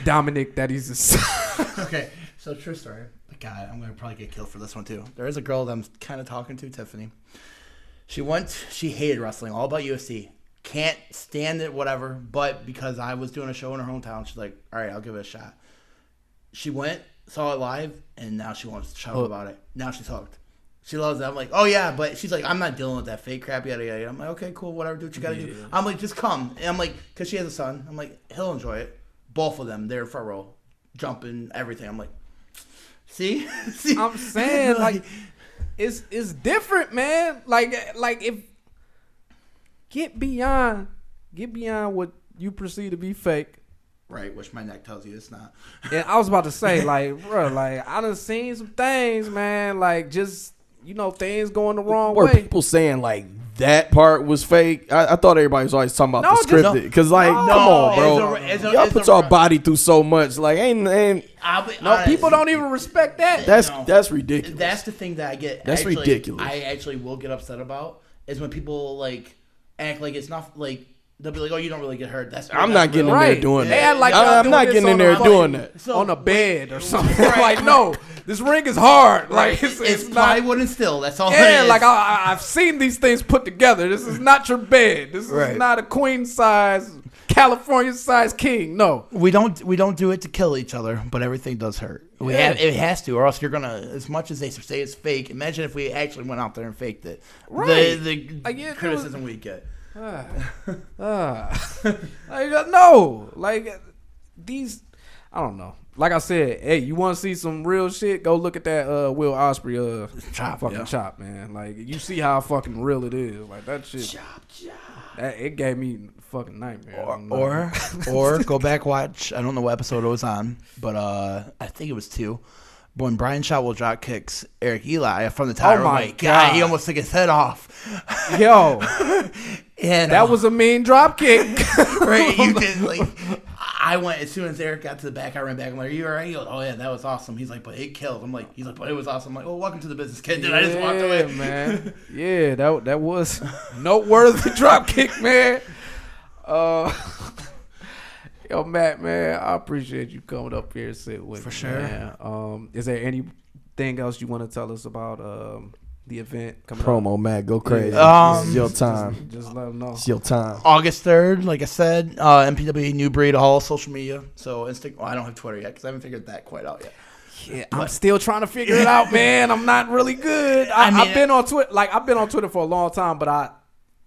Dominic that he's a Okay, so true story. God, I'm gonna probably get killed for this one too. There is a girl that I'm kind of talking to, Tiffany. She hated wrestling, all about UFC. Can't stand it, whatever. But because I was doing a show in her hometown, she's like, all right, I'll give it a shot. She went, saw it live, and now she wants to shout about it. Now she's hooked. She loves it. I'm like, oh yeah, but she's like, I'm not dealing with that fake crap, yada yada. I'm like, okay, cool, whatever, do what you gotta do. I'm like, just come. And I'm like, because she has a son. I'm like, he'll enjoy it. Both of them, they're front row, jumping, everything. I'm like, see? I'm saying, like, it's different, man. Like if get beyond what you perceive to be fake. Right, which my neck tells you it's not. And I was about to say, like, bro, like I done seen some things, man. Like just things going the wrong way. People saying like that part was fake. I thought everybody was always talking about the scripted. Because, like, come on, bro. Y'all put y'all body through so much. Like, people don't even respect that. That's ridiculous. That's the thing that I get. That's ridiculous. I actually will get upset about is when people, like, act like it's not, like, they'll be like, "Oh, you don't really get hurt." I'm not getting in there doing that. I'm not getting in there doing that. On a bed or something. Like, no, this ring is hard. Like, it's plywood and steel. That's all. Yeah, like I've seen these things put together. This is not your bed. This is not a queen size, California size king. No, we don't do it to kill each other, but everything does hurt. It has to, or else you're gonna. As much as they say it's fake, imagine if we actually went out there and faked it. Right. The criticism we get. No, like these, I don't know. Like I said, hey, you want to see some real shit? Go look at that Will Ospreay chop, man. Like you see how fucking real it is. Like that shit. It gave me fucking nightmare. Or go back watch. I don't know what episode it was on, but I think it was 2. When Brian Shotwell drop kicks Eric Eli from the tower, oh my God, he almost took his head off. Yo, and that was a mean drop kick. Right? You did like. I went as soon as Eric got to the back. I ran back. I'm like, "Are you alright?" He goes, "Oh yeah, that was awesome." He's like, "But it killed." He's like, "But it was awesome." I'm like, "Well, welcome to the business, kid." Dude, I just walked away, man. Yeah, that was noteworthy drop kick, man. Yo, Matt, man, I appreciate you coming up here and sitting with me. For sure. Man. Is there anything else you want to tell us about the event coming up? Promo, Matt, go crazy. It's your time. Just let them know. It's your time. August 3rd, like I said, MPWA New Breed, all social media. So I don't have Twitter yet because I haven't figured that quite out yet. Yeah, I'm still trying to figure it out, man. I'm not really good. I've been on Twitter, I've been on Twitter for a long time, but I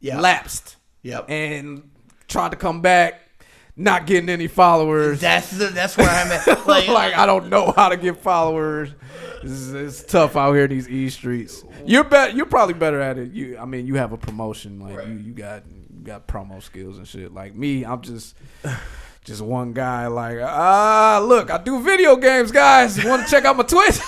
lapsed. Yep. And tried to come back. Not getting any followers. That's where I'm at. Like I don't know how to get followers. It's tough out here in these E streets. You're probably better at it. You have a promotion. Like you got promo skills and shit. Like me, I'm just one guy. Like look, I do video games, guys. You want to check out my Twitch?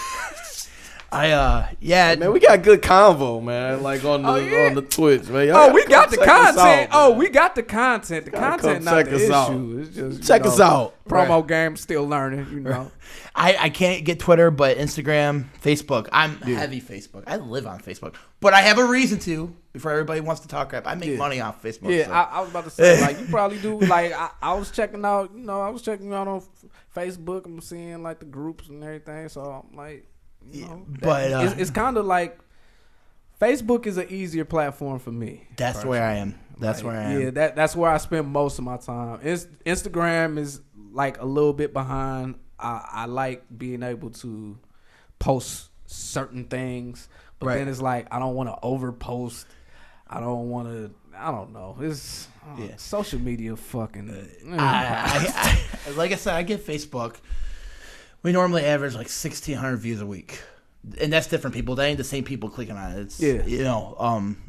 Man, we got good convo, man. Like on the Twitch, man. We got the content. We got the content. The content not the issue. It's just check us out. Promo game, still learning. You know. I can't get Twitter, but Instagram, Facebook. I'm heavy Facebook. I live on Facebook, but I have a reason to. Before everybody wants to talk crap, I make money off Facebook. Yeah, so. I was about to say, like you probably do. Like I was checking out. You know, I was checking out on Facebook. I'm seeing like the groups and everything. So I'm like. You know, but it's kind of like Facebook is an easier platform for me. That's where I am. That's where I am. Yeah, that's where I spend most of my time. Instagram is like a little bit behind. I like being able to post certain things, but then it's like I don't want to overpost. I don't want to. I don't know. It's social media fucking. Like I said, I get Facebook. We normally average like 1,600 views a week, and that's different people. That ain't the same people clicking on it. It's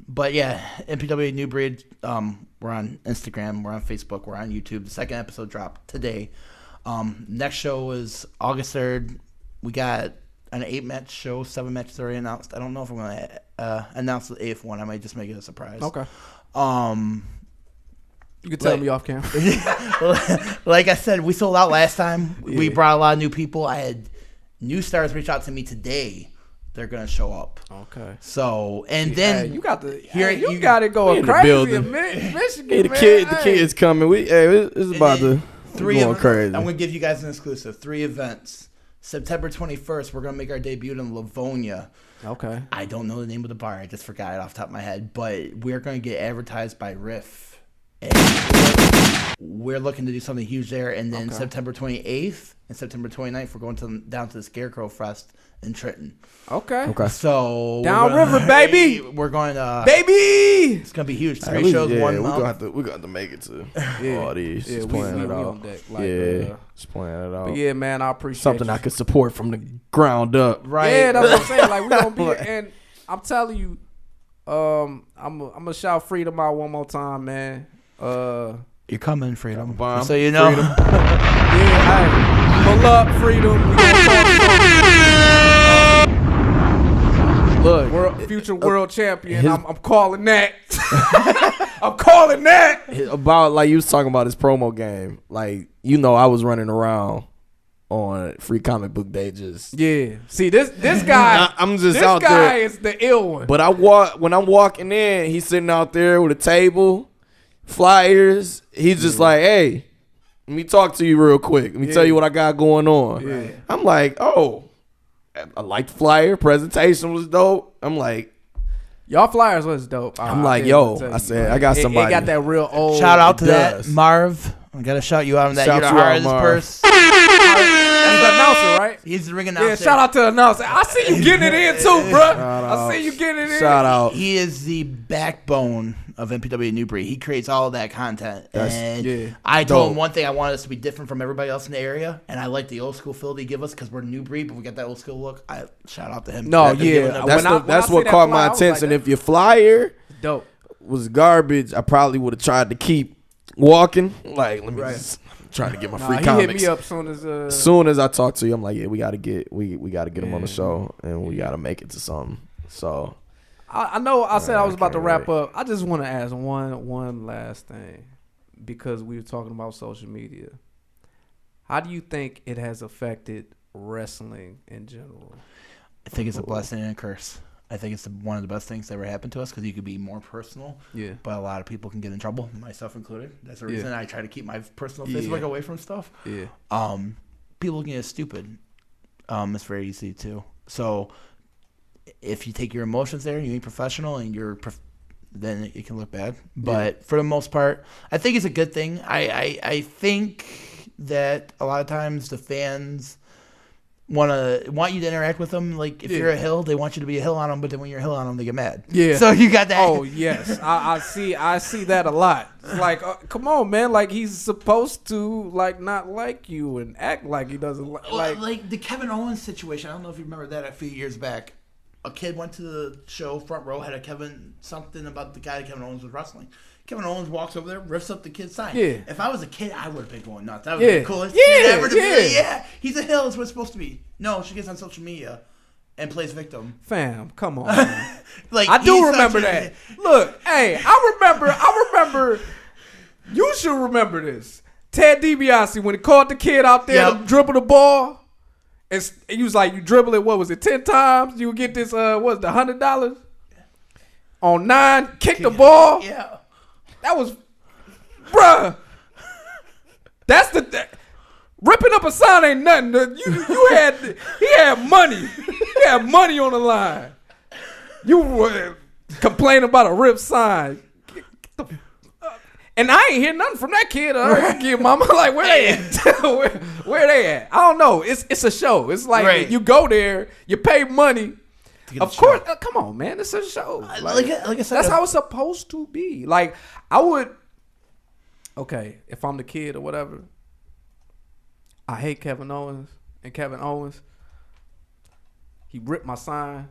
But yeah, MPWA New Breed. We're on Instagram. We're on Facebook. We're on YouTube. The second episode dropped today. Next show is August 3rd. We got an 8-match show. 7 matches already announced. I don't know if I'm gonna announce the 8th one. I might just make it a surprise. Okay. You can tell me off camera. Like I said, we sold out last time. Yeah. We brought a lot of new people. I had new stars reach out to me today. They're gonna show up. Okay. So then you got it going crazy in Michigan. Hey, the kids coming. It's about to going crazy. I'm gonna give you guys an exclusive. 3 events. September 21st, we're gonna make our debut in Livonia. Okay. I don't know the name of the bar. I just forgot it off the top of my head. But we're gonna get advertised by Riff. And we're looking to do something huge there. And then September 28th and September 29th, we're going down to the Scarecrow Fest in Trenton. Okay. So downriver, baby. We're going to baby. It's gonna be huge. 3 shows, 1 month. We're gonna have to make it to all these. Just playing it out. Just playing it out. But yeah, man, I appreciate something I could support from the ground up. Right. Yeah, that's what I'm saying. Like we gonna be, and I'm telling you, I'm gonna shout Freedom out one more time, man. You're coming, Freedom. So you know. Pull up, Freedom. Look, future world champion. I'm calling that. I'm calling that. About like you was talking about his promo game. Like, you know, I was running around on Free Comic Book Day just. Yeah. See, this guy. I'm just this out guy there. is the ill one. But when I'm walking in, he's sitting out there with a table, flyers. He's just like, hey, let me talk to you real quick. Let me tell you what I got going on. Yeah. I'm like, oh, I like the flyer. Presentation was dope. I'm like, y'all flyers was dope. I'm like, yo, I said, I got somebody. It got that real old. Shout out to does. that, Marv. I gotta shout you out on that. Shout You're the you out, hardest Marv. person. He's the announcer, right? He's the ring announcer. Yeah, shout out to the announcer. I see you getting it in too, bro. I see you getting it in. Shout out. He is the backbone of MPWA New Breed. He creates all of that content. And I told him one thing. I wanted us to be different from everybody else in the area. And I like the old school feel they give us because we're New Breed, but we got that old school look. I shout out to him. No, That's what caught my attention. If your flyer dope was garbage, I probably would have tried to keep walking. Like, let me just trying to get my free he comics. hit me up soon as I talk to you, I'm like, yeah, we gotta get him on the show, and we gotta make it to something. So I know I said I was about to wrap up. I just want to ask one last thing, because we were talking about social media. How do you think it has affected wrestling in general? I think it's a blessing and a curse. I think it's one of the best things that ever happened to us because you could be more personal. Yeah. But a lot of people can get in trouble, myself included. That's the reason I try to keep my personal Facebook away from stuff. Yeah. People can get stupid. It's very easy too. So if you take your emotions there, you ain't professional, and then it can look bad. But for the most part, I think it's a good thing. I think that a lot of times the fans want you to interact with them. Like if you're a hill, they want you to be a hill on them, but then when you're a hill on them, they get mad. Yeah. So you got that. Oh yes, I see that a lot. It's like, come on, man. Like he's supposed to not like you and act like he doesn't like the Kevin Owens situation. I don't know if you remember that a few years back. A kid went to the show, front row, had something about the guy that Kevin Owens was wrestling. Kevin Owens walks over there, rips up the kid's sign. Yeah. If I was a kid, I would have been going nuts. That would be the coolest thing ever to be. Yeah. He's a hill. It's what it's supposed to be. No, she gets on social media and plays victim. Fam, come on. Man. I do remember that. Look, hey, I remember. You should remember this. Ted DiBiase, when he caught the kid out there to dribble the ball, and he was like, you dribble it, what was it, 10 times? You would get this, what was it, $100? On 9, kick the ball. Yeah. That was, bruh. That's ripping up a sign ain't nothing. He had money. He had money on the line. You were complaining about a ripped sign. And I ain't hear nothing from that kid. Kid mama, like where they at? where they at? I don't know. It's a show. It's like you go there, you pay money. Of course, come on, man. It's a show. Like I said, that's how it's supposed to be. Like I would. Okay, if I'm the kid or whatever, I hate Kevin Owens. He ripped my sign.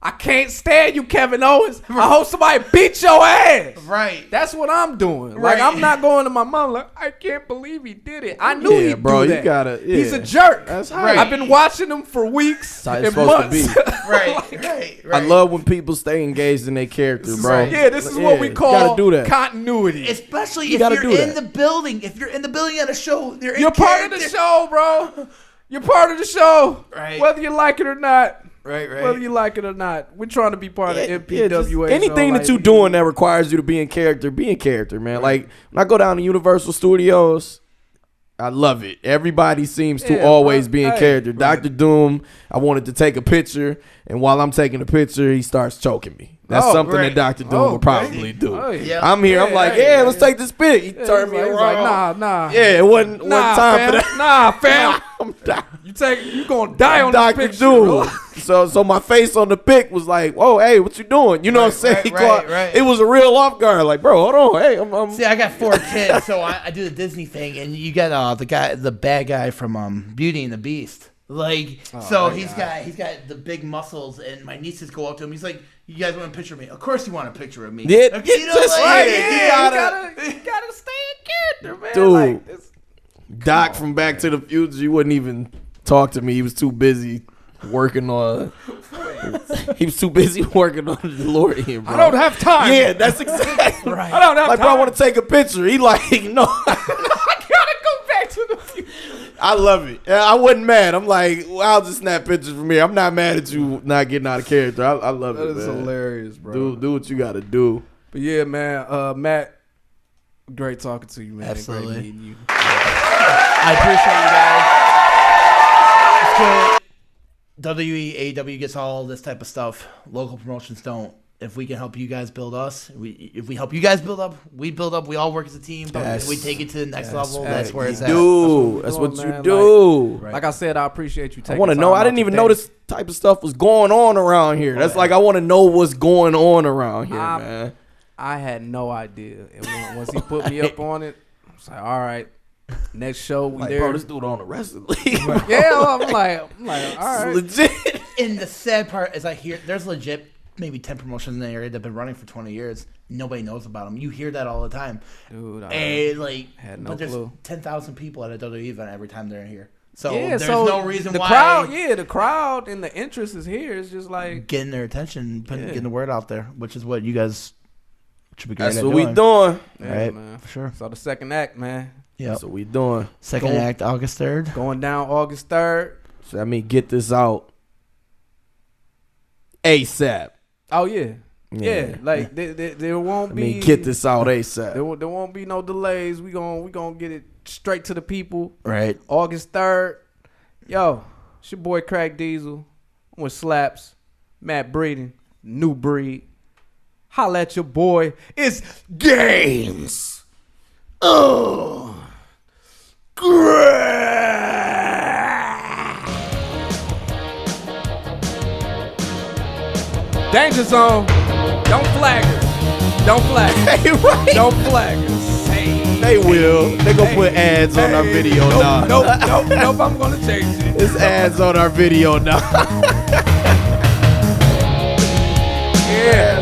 I can't stand you, Kevin Owens. I hope somebody beat your ass. Right. That's what I'm doing. Right. Like, I'm not going to my mom like, I can't believe he did it. I knew he'd do that. You gotta, He's a jerk. That's right. I've been watching him for weeks and months. To be. right. I love when people stay engaged in their character, bro. Yeah, this is what we call continuity. Especially if you're in the building. If you're in the building at a show, you're part of the show, bro. You're part of the show. Right. Whether you like it or not. Right. Whether you like it or not, we're trying to be part of MPWA. Anything that you're doing that requires you to be in character, man. Like when I go down to Universal Studios, I love it. Everybody seems to always be in character. Dr. Doom, I wanted to take a picture, and while I'm taking a picture, he starts choking me. That's something that Dr. Doom would probably do. I'm here. I'm like, let's take this pic. He turned me around. Like, nah. Yeah, it wasn't time for that. Nah, fam. I'm dying. You gonna die on Dr. this picture. Doom. So my face on the pic was like, whoa, hey, what you doing? You know what I'm saying? Right. It was a real off guard. Like, bro, hold on. Hey, I'm See, I got 4 kids, so I do the Disney thing, and you got the bad guy from Beauty and the Beast. Like, he's got the big muscles, and my nieces go up to him. He's like, you guys want a picture of me? Of course you want a picture of me. Yeah, you gotta stay in character, man. Dude, like, Doc from Back to the Future, he wouldn't even talk to me. He was too busy working on He was too busy working on the DeLorean, bro. I don't have time. Yeah, that's exactly right. I don't have Like, time. bro, I want to take a picture. He like, no. I gotta go back to the future. I love it. I wasn't mad. I'm like, well, I'll just snap pictures from here. I'm not mad at you not getting out of character. I love it, That is man. hilarious, bro. Do what you got to do. But yeah, man, Matt, great talking to you, man. Absolutely. Great meeting you. I appreciate you guys. It's good. WWE, AEW gets all this type of stuff. Local promotions don't. If we can help you guys build us, if we help you guys build up, we build up. We all work as a team. But if we take it to the next level, that's where it's at. That's what you man. do. Like I said, I appreciate you taking I want to know. I didn't even know this type of stuff was going on around here. That's like I want to know what's going on around here, man. I had no idea. And once he put me up on it, I was like, all right, next show we Like, there. bro, this dude on the wrestling league. Yeah, I'm like, all right. Legit. And the sad part is I hear there's legit maybe 10 promotions in the area that have been running for 20 years. Nobody knows about them. You hear that all the time. Dude, And like, had no but there's clue. 10,000 people at a WWE event every time they're here. So Yeah, there's so no reason the why crowd, the crowd and the interest is here. It's just like getting their attention, getting the word out there, which is what you guys should be great That's at what doing. we doing. Right, man. for sure. So the second act, man, Yeah. That's what we doing. Second act, August 3rd. going down August 3rd. So I mean, get this out ASAP. Oh yeah. Like there won't I be. mean, get this out ASAP. There won't be no delays. We gonna get it straight to the people. Right. August 3rd. Yo, it's your boy Krack Diesel. I'm with Slapz, Matt Breeden, New Breed. Holla at your boy. It's games. Danger zone. Don't flag us. Don't flag us. Hey, right. Don't flag us. Hey. They will. They gonna put ads on our video now. Nope, I'm gonna change it. It's ads on our video now. Yeah.